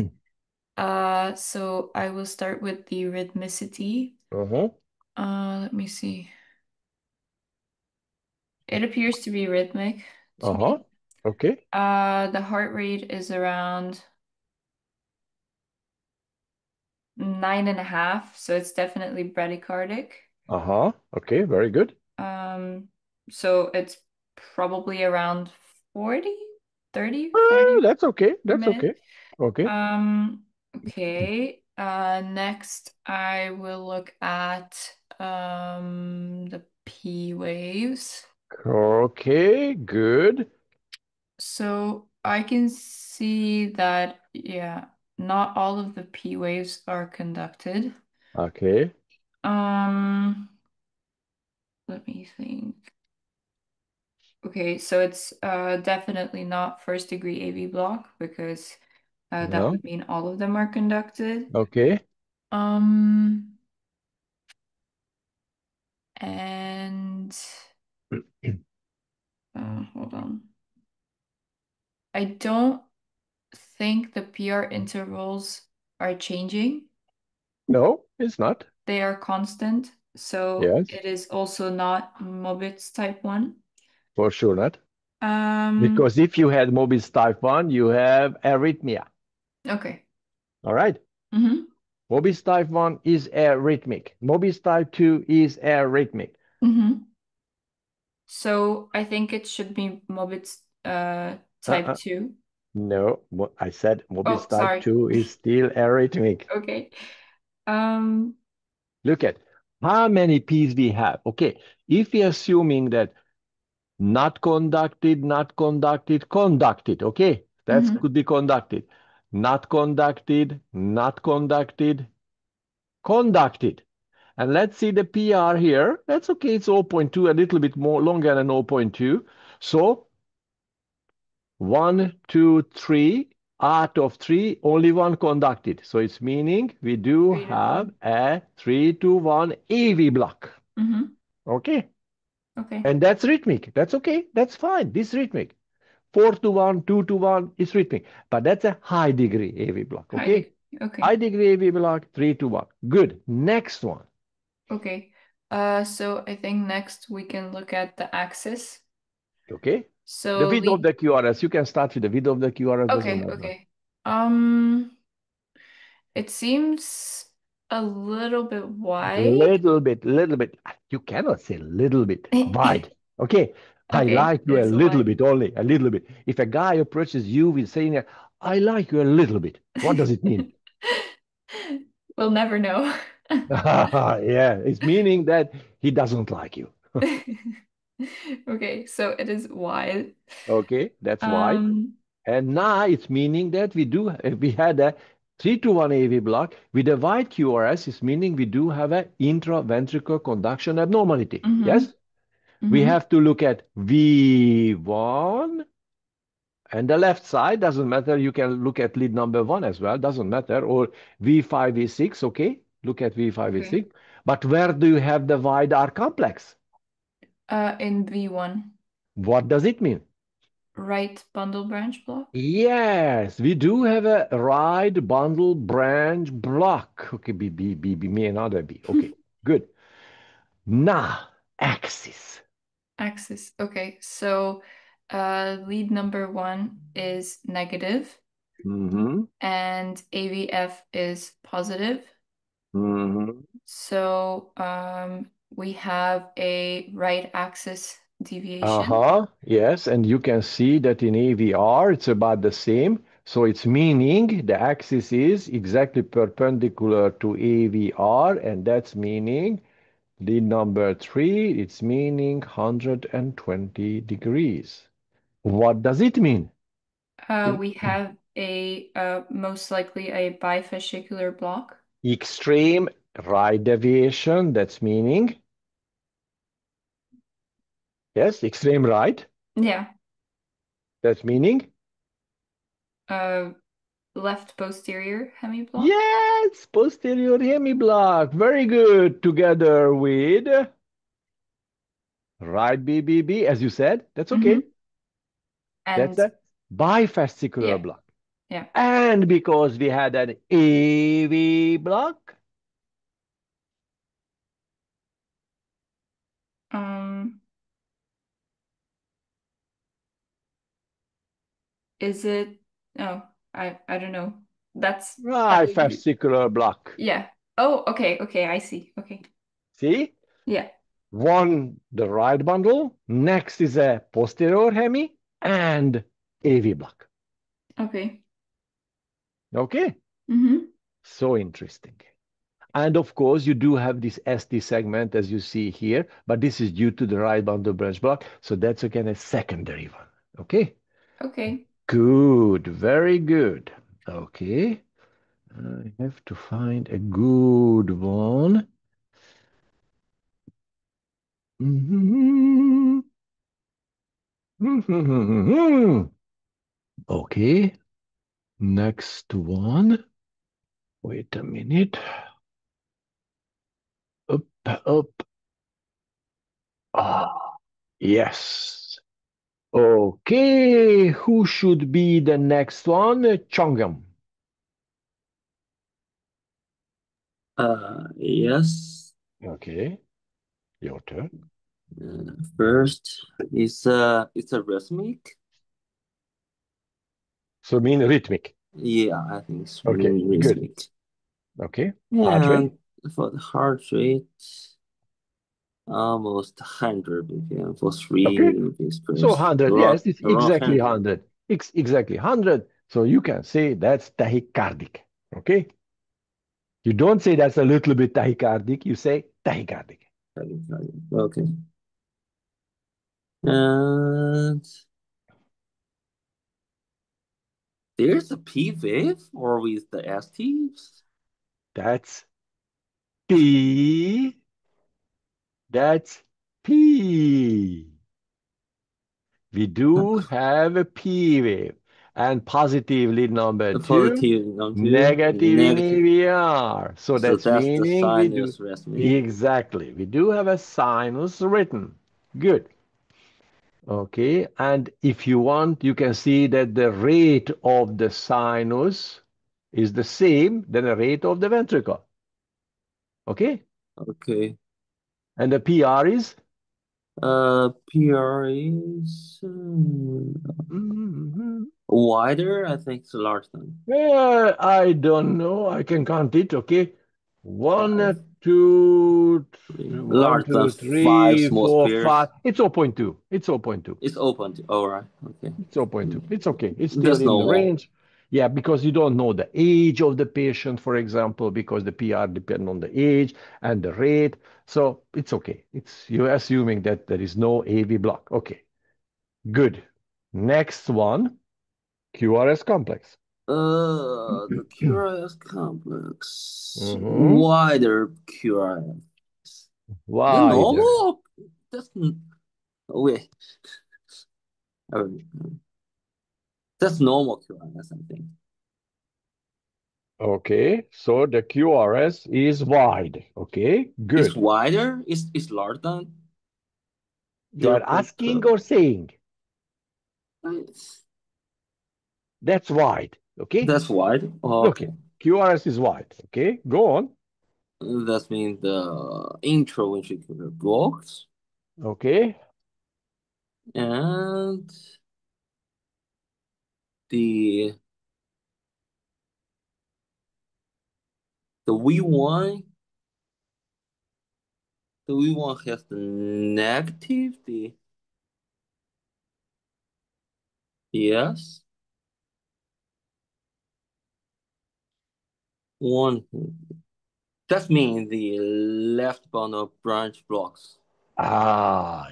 So I will start with the rhythmicity. Uh-huh. Let me see. It appears to be rhythmic to Uh-huh. me. Okay. The heart rate is around 9.5, so it's definitely bradycardic. Uh-huh. Okay, very good. So it's probably around 40, 30, 40 That's okay. a That's minute. okay. Okay. Okay. Next I will look at the P waves. Okay, good. So I can see that, yeah, not all of the P waves are conducted. Okay. Um, Let me think. Okay, so it's definitely not first degree AV block because that No. would mean all of them are conducted. Okay. Um, and hold on. I don't think the PR intervals are changing. No, it's not. They are constant. So Yes, it is also not Mobitz type 1. for sure not. Um, Because if you had Mobis type 1, you have arrhythmia. okay. All right. Mm-hmm. Mobis type 1 is arrhythmic. Mobis type 2 is arrhythmic. Mm-hmm. So I think it should be Mobitz type Uh-uh. 2. No, I said Oh, Mobis type sorry. 2 is still arrhythmic. Okay. Um, Look at how many P's we have. Okay, if we are assuming that not conducted, not conducted, conducted, okay, that mhm, could be conducted. Not conducted, not conducted, conducted. And let's see the PR here. That's okay. It's zero point 0.2, a little bit more longer than zero point 0.2. So 1, 2, 3. Out of 3, only one conducted. So it's meaning we do 3 to 1. have a 3 to 1 AV block. Mm-hmm. Okay. Okay. And that's rhythmic. That's okay. That's fine. This is rhythmic. 4 to 1, 2 to 1 is rhythmic. But that's a high degree AV block. High Okay. degree. Okay. High degree AV block, 3 to 1. Good. Next one. Okay. So I think next we can look at the axis. Okay. The So width of the QRS. You can start with the width of the QRS. Doesn't okay, matter. okay. It seems a little bit wide. Little bit. You cannot say little bit. Wide. Okay. I Okay, like you a it's little wide. bit only, a little bit. If a guy approaches you with saying, I like you a little bit, what does it mean? We'll never know. Yeah, it's meaning that he doesn't like you. Okay, so it is wide. Okay, that's why. Um, And now it's meaning that we had a 3 to 1 AV block with a wide QRS, is meaning we do have an intraventricular conduction abnormality. mhm, Yes? We mhm. have to look at V1 and the left side, doesn't matter. You can look at lead number 1 as well, doesn't matter. Or V5, V6, okay? Look at V5, Okay. V6. But where do you have the wide R complex? In V1, What does it mean? right bundle branch block. Yes, we do have a right bundle branch block. Okay, B, me another B. Okay, good. Now, axis. Axis. Okay, so lead number 1 is negative Mm-hmm. and AVF is positive. Mm-hmm. So we have a right axis deviation. Uh-huh. Yes, and you can see that in AVR it's about the same. So it's meaning the axis is exactly perpendicular to AVR, and that's meaning lead number 3, it's meaning 120 degrees. What does it mean? We have a most likely a bifascicular block. Extreme right deviation, that's meaning, yes, extreme right, Yeah. that's meaning, Uh, left posterior hemiblock. yes, posterior hemiblock, very good, together with right BBB, as you said, that's okay. Mm-hmm. That's And a bifascicular yeah, block. yeah. And because we had an AV block, Um, is it? Oh, I don't know. That would be bifascicular block. yeah. Oh, okay, okay. I see. Okay. See? Yeah. One, the right bundle. Next is a posterior hemi and AV block. Okay. Okay? Mm-hmm. So interesting. And of course, you do have this ST segment as you see here, but this is due to the right bundle branch block. So that's again a secondary one. Okay? Okay. Good. Very good. Okay. I have to find a good one. Okay. Next one. Wait a minute. Up, up. Ah, yes. Okay. Who should be the next one? Chongyam. Yes. Okay. Your turn. First, it's a rhythmic. So mean rhythmic. Yeah, I think it's Okay. really Good. rhythmic. Okay. Heart rate. And for the heart rate, almost 100 BPM for Okay. 3 beats per So 100. around Yes, it's around exactly 100. 100. Exactly 100. So you can say that's tachycardic. Okay. You don't say that's a little bit tachycardic. You say tachycardic. Okay. And there's a P wave or with the STs? That's P. That's P. We do have a P wave. And positively number A two, positive number, negative in negative. AVR. So So that's that's the meaning we do. sinus rhythm. Exactly. We do have a sinus written. Good. Okay. And if you want, you can see that the rate of the sinus is the same than the rate of the ventricle. Okay. Okay. And the PR is? PR is Mhm. wider. I think it's large than Well, I don't know. I can count it. Okay. One, five. two, one, Larger than two, five three, small four, five. spheres. It's zero point 0.2. It's zero point 0.2. It's open. All right. Okay. It's zero point 0.2. It's okay. It's still That's in the normal. range. Yeah, because you don't know the age of the patient, for example, because the PR depend on the age and the rate. So it's okay. It's you're assuming that there is no AV block. Okay, good. Next one, QRS complex. The QRS complex. Mhm. Wider QRS. The Wider. normal? That's wait. Uh, That's normal QRS, I think. Okay, so the QRS is wide. Okay, It's good. wider. It's larger than You are asking 0.12. or saying It's- that's wide. Okay, That's wide. okay. Okay. QRS is wide. Okay, go on. That means the intraventricular blocks Okay, and the the V1 the V1 has the negative the yes one that means the left bundle branch blocks.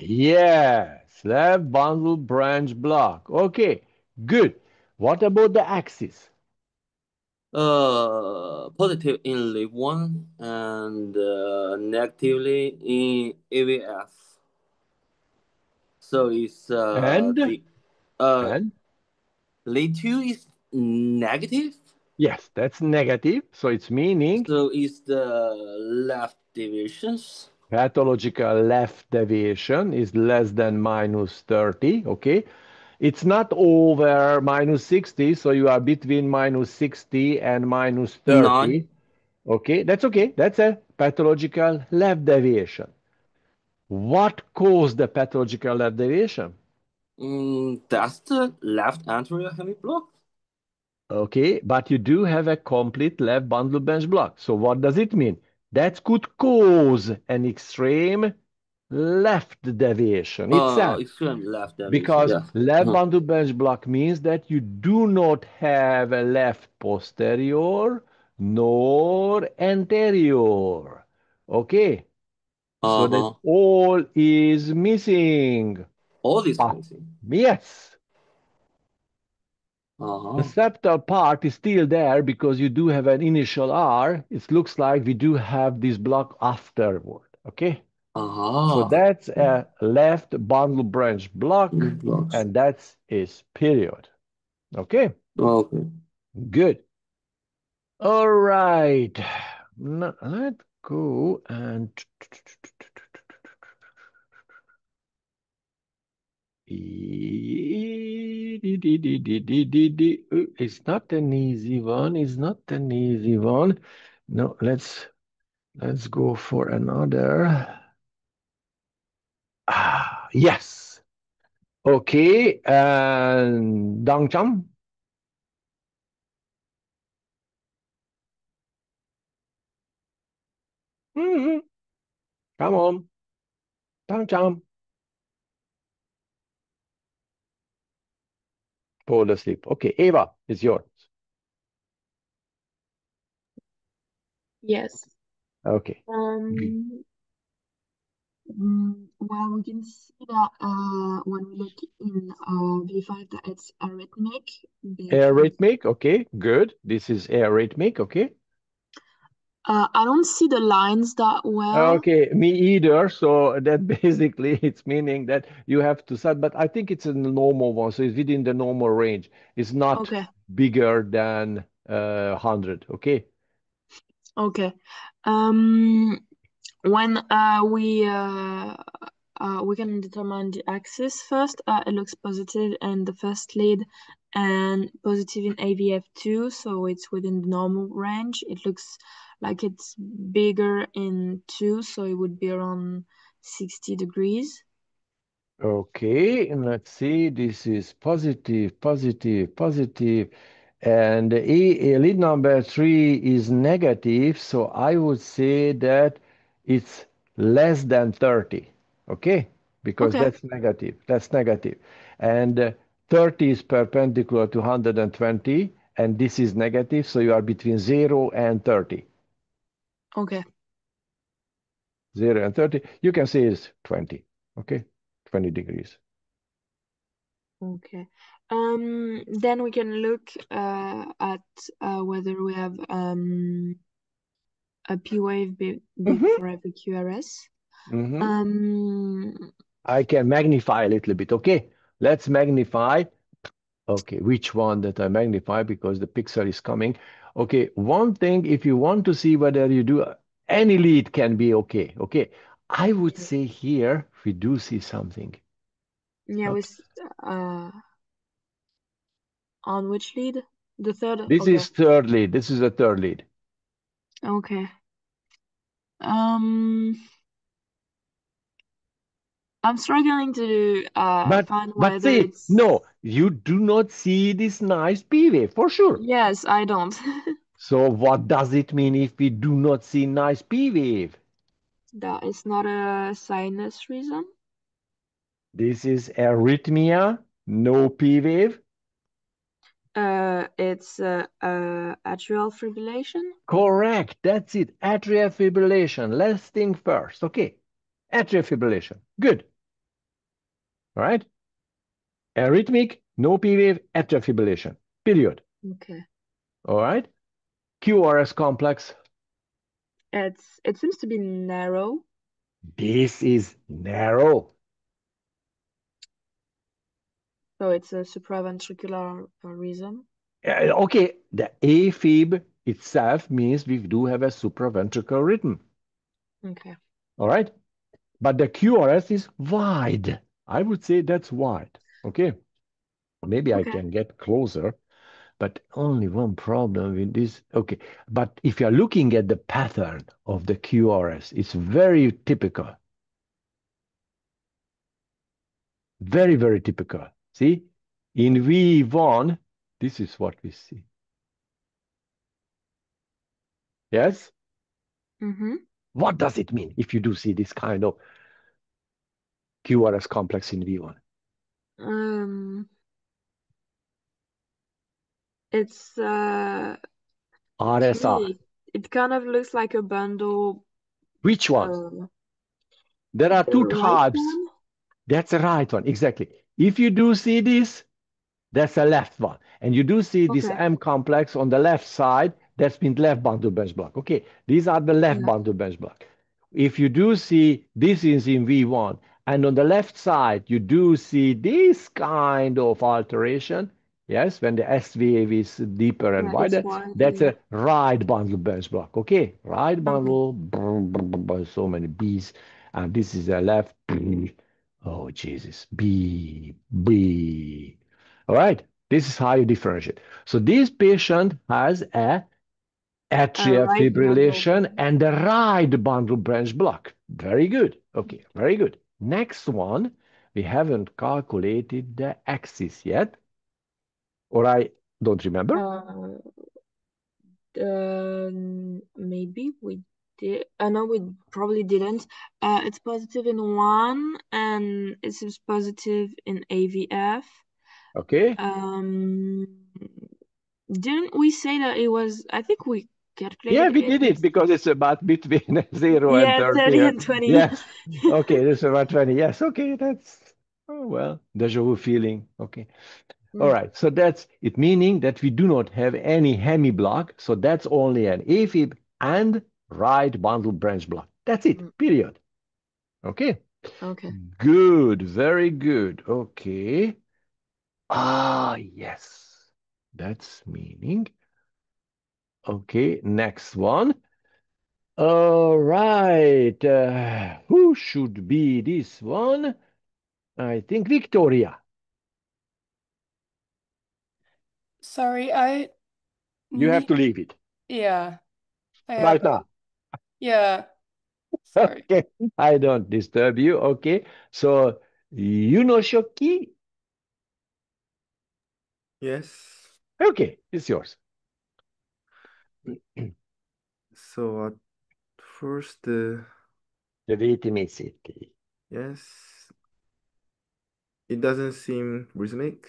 yes, left bundle branch block. Okay, good. What about the axis? Positive in leaf one and negatively in AVF. So it's And, the uh and, lead two is negative. yes, that's negative. So it's meaning So it's the left divisions. pathological left deviation is less than minus 30. Okay, it's not over minus 60, so you are between minus 60 and minus None. 30. Okay, that's okay. That's a pathological left deviation. What caused the pathological left deviation? That's the left anterior hemiblock. Okay, but you do have a complete left bundle bench block. So what does it mean? That could cause an extreme left deviation itself. Extreme left deviation. Because Yeah. left Uh-huh. bundle bench block means that you do not have a left posterior nor anterior. Okay, so that Uh-huh. all is missing. All is But missing. yes, the Uh-huh. septal part is still there because you do have an initial R. It looks like we do have this block afterward. Okay, so Uh-huh. that's a left bundle branch block, Blocks. and that's its period. Okay, Okay. good. All right. Now, let's go and it's not an easy one. It's not an easy one. No, let's go for another. Yes. Okay. And Dangcham. Hmm. Come on. Dangcham. Fall asleep. Okay, Eva, it's yours. Yes. Okay. Well, we can see that when we look in V5 that it's arrhythmic because Arrhythmic. Okay, good. This is arrhythmic. Okay. I don't see the lines that well. Okay, me either. So that basically it's meaning that you have to set, but I think it's a normal one, so it's within the normal range. It's not Okay, bigger than 100. Okay. okay. Um, when we can determine the axis first. It looks positive in the first lead and positive in AVF2, so it's within the normal range. It looks like it's bigger in 2, so it would be around 60 degrees. Okay, and let's see. This is positive, positive, positive. And lead number three is negative. So I would say that it's less than 30. Okay, because Okay, that's negative. That's negative. And 30 is perpendicular to 120. And this is negative. So you are between 0 and 30. okay, 0 and 30. You can say it's 20. Okay, 20 degrees. okay. Then we can look at whether we have a P wave big Hmm. for every QRS. Hmm. Um, I can magnify a little bit. Okay, let's magnify. Okay, which one that I magnify because the pixel is coming. Okay, one thing, if you want to see whether you do any lead can be okay. Okay, I would say here we do see something. yeah, Oops. uh, on which lead? The third? This Okay. is third lead. This is a third lead. Okay. Um, I'm struggling to But find but whether see, it's. no, you do not see this nice P wave for sure. Yes, I don't. So what does it mean if we do not see nice P wave? That is not a sinus reason. This is arrhythmia, no P wave. It's atrial fibrillation. Correct. That's it. Atrial fibrillation. Let's think first. Okay. Atrial fibrillation. Good. All right. Arrhythmic, no P wave, atrial fibrillation. Period. Okay. All right. QRS complex. It seems to be narrow. This is narrow. So it's a supraventricular reason. Okay. The AFib itself means we do have a supraventricular rhythm. Okay. All right. But the QRS is wide. I would say that's wide. Okay. Maybe I Okay. can get closer. But only one problem with this. Okay, but if you're looking at the pattern of the QRS, it's very typical. Very, very typical. See, in V1, this is what we see. Yes? Mm-hmm. What does it mean if you do see this kind of QRS complex in V1? Um, it's to RSR. me it kind of looks like a bundle. Which one? Uh, There are the two right types. one. That's the right one, exactly. If you do see this, that's the left one. And you do see this Okay. M complex on the left side. That's been left bundle bench block. Okay, these are the left Yeah. bundle bench block. If you do see this is in V1, and on the left side, you do see this kind of alteration. Yes, when the S wave is deeper and Yeah, this wider, one. that's Yeah. a right bundle bench block. Okay, right Okay. bundle, so many B's. And this is a left. Oh, Jesus. B. All right. This is how you differentiate. So this patient has a atrial Right bundle fibrillation branch. and a right bundle branch block. Very good. Okay, very good. Next one, we haven't calculated the axis yet, or I don't remember. Uh, maybe we did. No, we probably didn't. It's positive in one, and it seems positive in AVF. Okay. Um, didn't we say that it was? I think we Yeah, calculated we it. did it because it's about between 0 and Yeah, 30. 30 and 20. Yes. Okay, this is about 20. Yes. Okay, that's, oh, well, deja vu feeling. Okay. All Mm, right, so that's it, meaning that we do not have any hemi block, so that's only an AFib and right bundle branch block. That's it, period. Okay? Okay. Good, very good. Okay. Ah, yes. That's meaning. Okay, next one. All right. Who should be this one? I think Victoria. Sorry, I You have need. to leave it Yeah, I have. right now. Yeah, sorry. Okay, I don't disturb you. Okay, so you know Shoki? Yes. Okay, it's yours. So at first, The rhythmicity. yes, it doesn't seem rhythmic.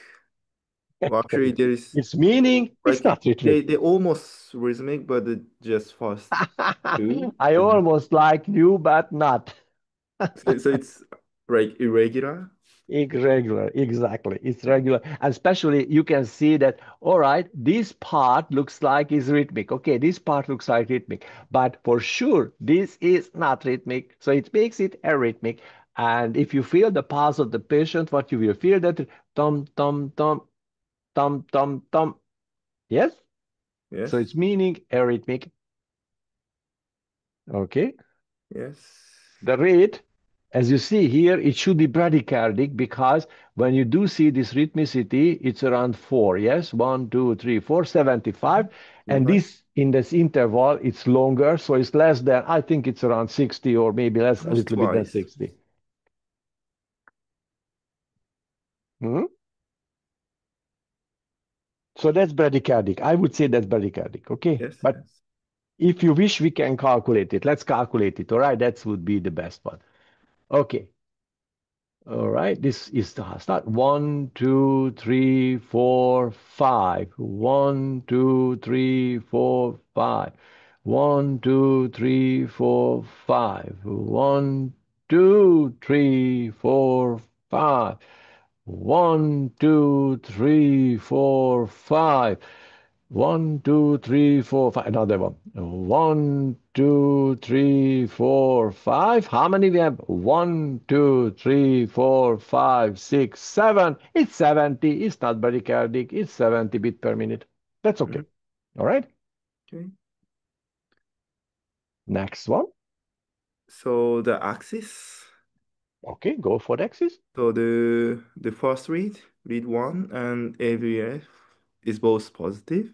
Well, actually, there is Its meaning, it's like not rhythmic. they almost rhythmic, but it just fast too. I And almost like you, but not. so it's like irregular. Irregular, exactly. It's regular. And especially you can see that, all right, this part looks like is rhythmic. Okay, this part looks like rhythmic, but for sure, this is not rhythmic. So it makes it arrhythmic. And if you feel the pulse of the patient, what you will feel that tom, tom, tom, tom, tom, tom. Yes? So Yes. it's meaning arrhythmic. Okay. Yes. The rate, as you see here, it should be bradycardic because when you do see this rhythmicity, it's around 4. Yes, 1, 2, 3, 4, 75. And 25. this in this interval, it's longer, so it's less than, I think it's around 60 or maybe less, a Almost little bit than twice. 60. Hmm? So that's bradycardic. I would say that's bradycardic. Okay. Yes. But Yes. if you wish, we can calculate it. Let's calculate it. All right. That would be the best one. Okay. All right, this is the start. 1, 2, 3, 4, 5. 1, 2, 3, 4, 5. 1, 2, 3, 4, 5. 1, 2, 3, 4, 5. 1, 2, 3, 4, 5. 1, 2, 3, 4, 5. Another one. 1, 2, 3, 4, 5. How many we have? 1, 2, 3, 4, 5, 6, 7. It's 70. It's not bradycardic. It's 70 beat per minute. That's okay. Mhm. All right. Okay. Next one. So the axis. Okay, go for the axis. So the first read one, and AVF is both positive.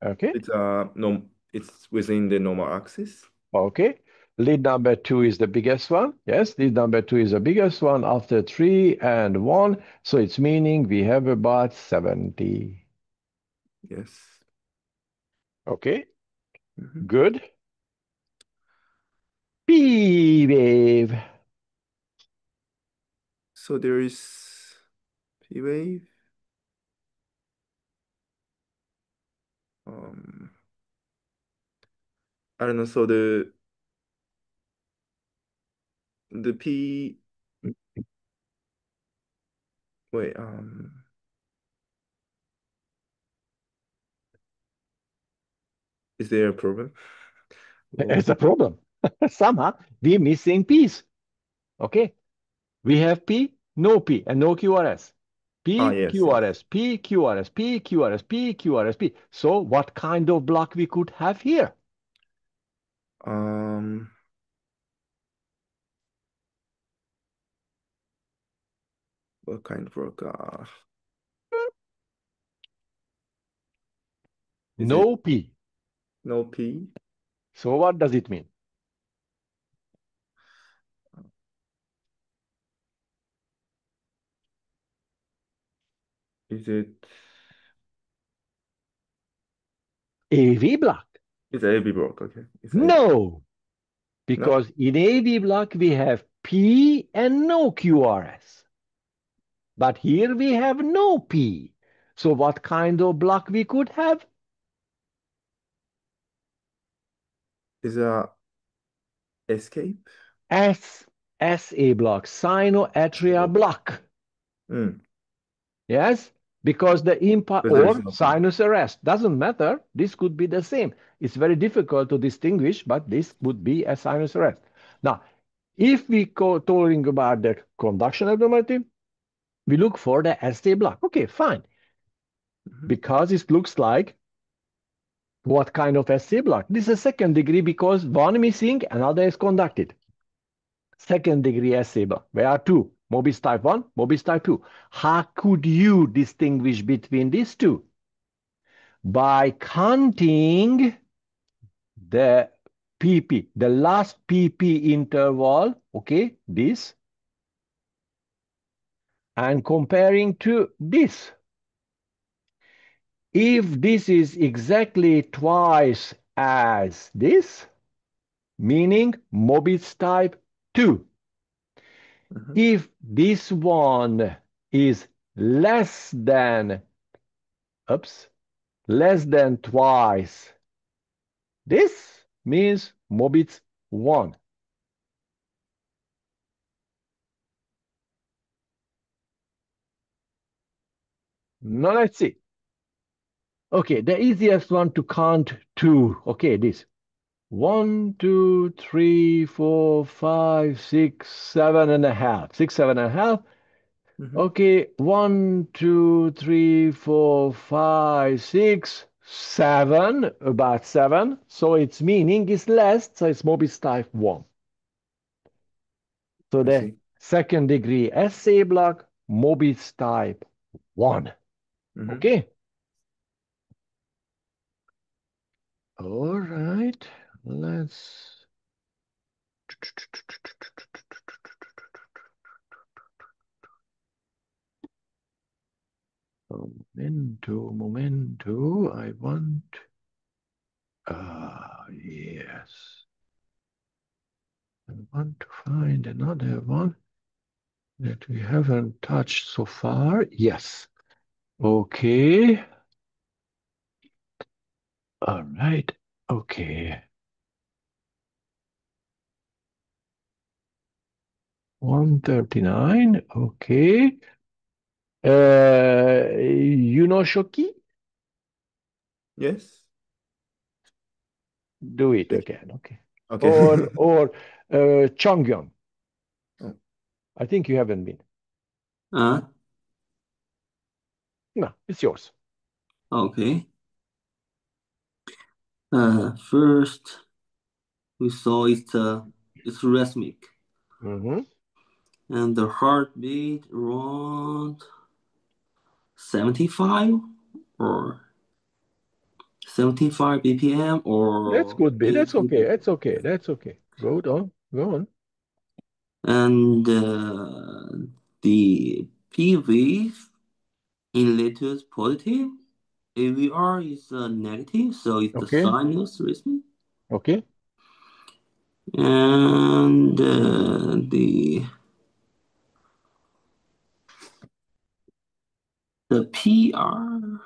Okay. It's no, it's within the normal axis. Okay. Lead number 2 is the biggest one. Yes, lead number 2 is the biggest one after 3 and 1. So it's meaning we have about 70. Yes. Okay, Mhm. good. P wave. So there is P wave. Um, I don't know. So the P wait is there a problem? Or It's a problem. Somehow we're missing P's. Okay, we have P, no P, and no QRS. P, yes, yes. QRS, P, QRS, P, QRS, P, QRS, P. So what kind of block we could have here? Um, what kind of work? Is it No P. no P? So what does it mean? Is it AV block. it's a heavy work? Okay, it's a No, no. because in AV block we have P and no QRS. But here we have no P. So what kind of block we could have? Is a escape? S, SA block, sinoatrial block. Mm. Yes? because the impulse But there is or no peak. sinus arrest doesn't matter. This could be the same. It's very difficult to distinguish, but this would be a sinus arrest. Now, if we go talking about the conduction abnormality, we look for the SA block. Okay, fine. Because it looks like what kind of SA block? This is a second degree because one missing, another is conducted. Second degree SA block. Where are two? Mobis type 1, Mobis type 2. How could you distinguish between these two? By counting the PP, the last PP interval, okay, this, and comparing to this. If this is exactly twice as this, meaning Mobis type 2. If this one is less than twice this, means Mobis 1. Now let's see. Okay, the easiest one to count to, okay, this. 1, 2, 3, 4, 5, 6, 7.5. 6, 7.5. Okay, 1, 2, 3, 4, 5, 6, 7, about 7. So its meaning is less, so it's Mobis type 1. So the second degree SA block, Mobis type 1. Okay. All right, let's. Momento, I want. Yes. I want to find another one that we haven't touched so far. Yes. Okay. All right. Okay. 139. Okay. Shoki? Yes. Do it again. Okay. Okay. Or Changyong. I think you haven't been. No, it's yours. Okay. First we saw it's rhythmic. And the heartbeat around 75 or 75 BPM or That's good, B. That's 80 okay. That's okay. That's okay. Go on. Go on. And the P wave in letters positive, AVR is negative, so it's the Okay. sinus rhythm. Okay. And the PR.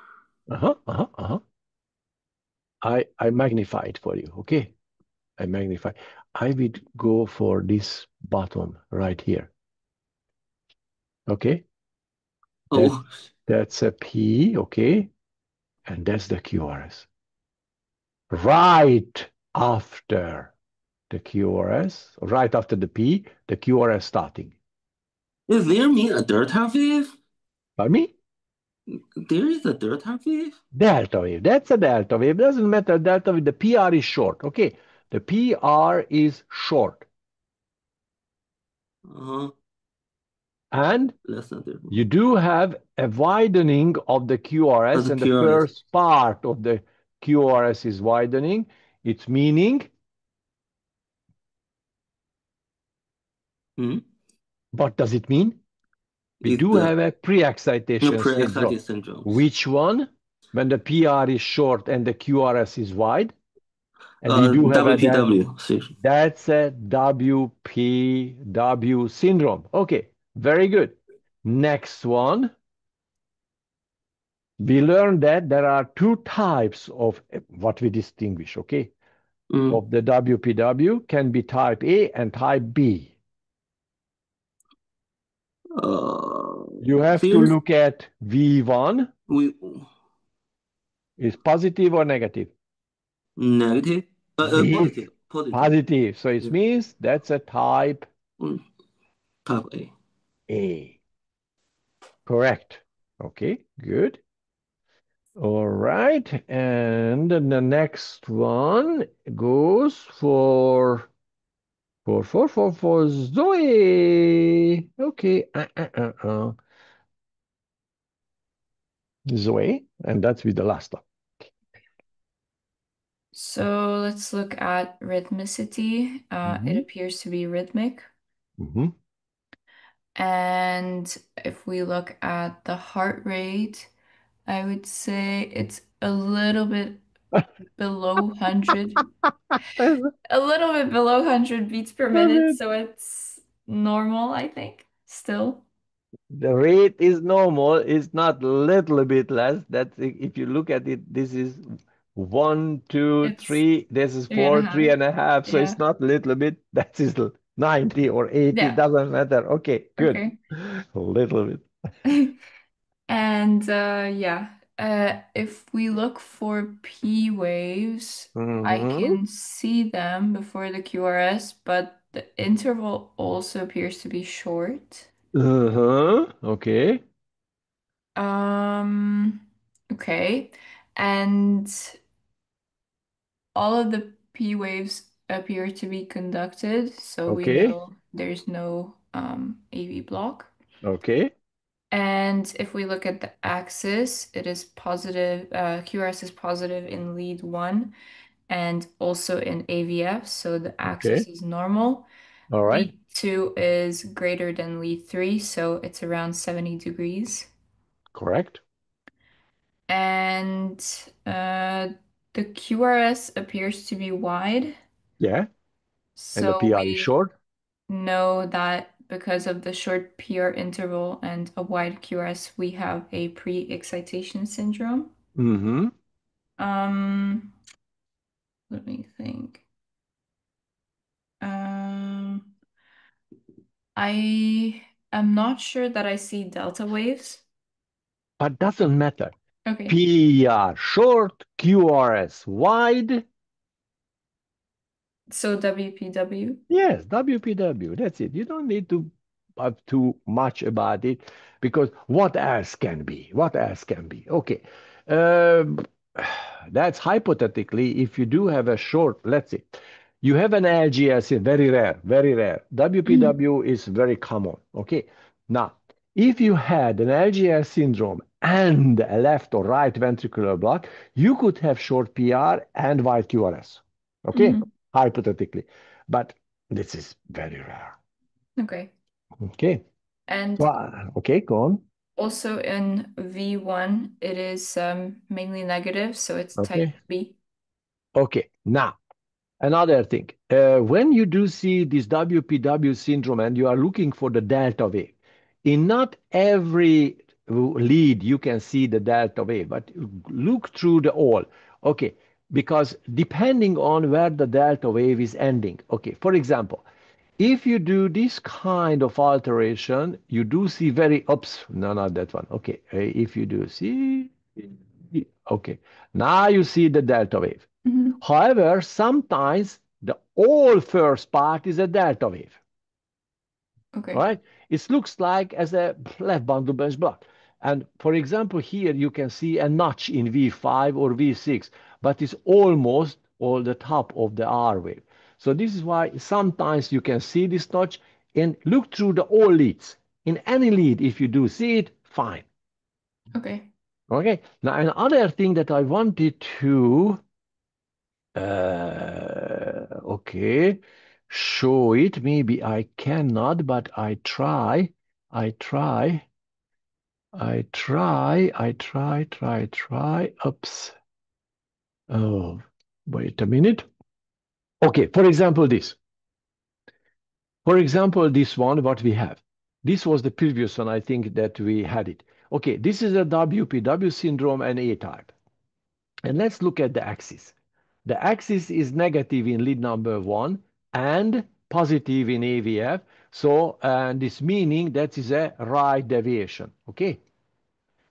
I magnify it for you. Okay. I magnify. I would go for this button right here. Okay. Oh. That's a P. Okay. And that's the QRS. Right after the QRS, right after the P, the QRS starting. Is there mean a delta wave? Pardon me? There is a delta wave? Delta wave. That's a delta wave. Doesn't matter. Delta wave. The PR is short. Okay. The PR is short. And you do have a widening of the QRS, and the first part of the QRS is widening. It's meaning. What does it mean? We do have a pre-excitation syndrome. Which one? When the PR is short and the QRS is wide. And we do have WPW. That's a WPW syndrome. Okay, very good. Next one. We learned that there are two types of what we distinguish, okay? Of the WPW can be type A and type B. You have to Seems look at V1 we is positive or negative. negative. B Positive. Positive. positive. So it Yeah. means that's a type Type A. A. Correct. Okay, good. All right. And the next one goes for Zoe. Okay. Zoe. And that's with the last one. So let's look at rhythmicity. It appears to be rhythmic. Mm-hmm. And if we look at the heart rate, I would say it's a little bit below 100. A little bit below 100 beats per minute, so it's normal, I think, still. The rate is normal. It's not little bit less. That's if you look at it, this is one, two, It's three. This is three and a four, three half. and a half. So Yeah. it's not little bit. That is 90 or 80. Yeah. Doesn't matter. Okay, good. Okay. A little bit. And yeah, if we look for P waves, I Mm-hmm. can see them before the QRS, but the interval also appears to be short. Uh-huh. Okay. Um, okay. And all of the P waves appear to be conducted, so we Okay. know there's no AV block. Okay. And if we look at the axis, it is positive, QRS is positive in lead 1 and also in AVF, so the Okay. axis is normal. All right. Lead 2 is greater than lead 3, so it's around 70 degrees. Correct. And the QRS appears to be wide, Yeah. And the so PR is we short. know that because of the short PR interval and a wide QRS, we have a pre-excitation syndrome. Mm-hmm. Um, let me think. Um, I am not sure that I see delta waves. But doesn't matter. Okay. PR short, QRS wide. So WPW. Yes, WPW. That's it. You don't need to have too much about it because what else can be? What else can be? Okay. Um, that's hypothetically if you do have a short, let's say, you have an LGS, very rare, very rare. Mhm. WPW is very common. Okay. Now, if you had an LGS syndrome and a left or right ventricular block, you could have short PR and wide QRS. Okay. Mhm. Hypothetically. But this is very rare. Okay. Okay. So, And okay, go on. also in V1, it is mainly negative, so it's type Okay. B. Okay. Now, another thing. When you do see this WPW syndrome and you are looking for the delta wave, in not every lead you can see the delta wave, but look through the all. Okay. Because depending on where the delta wave is ending. Okay. For example, if you do this kind of alteration, you do see very, oops, no, not that one. Okay, if you do see, okay, now you see the delta wave. Mhm. However, sometimes the all first part is a delta wave. All Okay. right, it looks like as a left bundle branch block. And for example, here you can see a notch in V5 or V6, but it's almost all the top of the R wave. So this is why sometimes you can see this notch and look through the all leads. In any lead, if you do see it, fine. Okay. Okay. Now another thing that I wanted to okay, show it. Maybe I cannot, but I try. I try. Try. Oops. Oh, wait a minute. Okay, for example, this. For example, this one, what we have. This was the previous one, I think that we had it. Okay, this is a WPW syndrome and A-type. And let's look at the axis. The axis is negative in lead number 1 and positive in AVF. So, and this meaning that is a right deviation, okay?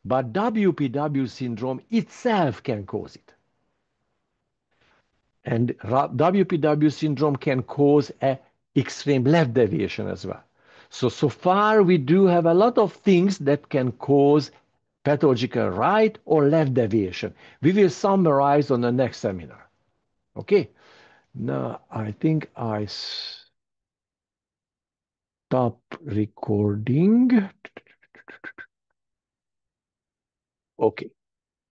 But WPW syndrome itself can cause it. And WPW syndrome can cause a extreme left deviation as well. So far we do have a lot of things that can cause pathological right or left deviation. We will summarize on the next seminar. Okay? Now, I think I stop recording. Okay.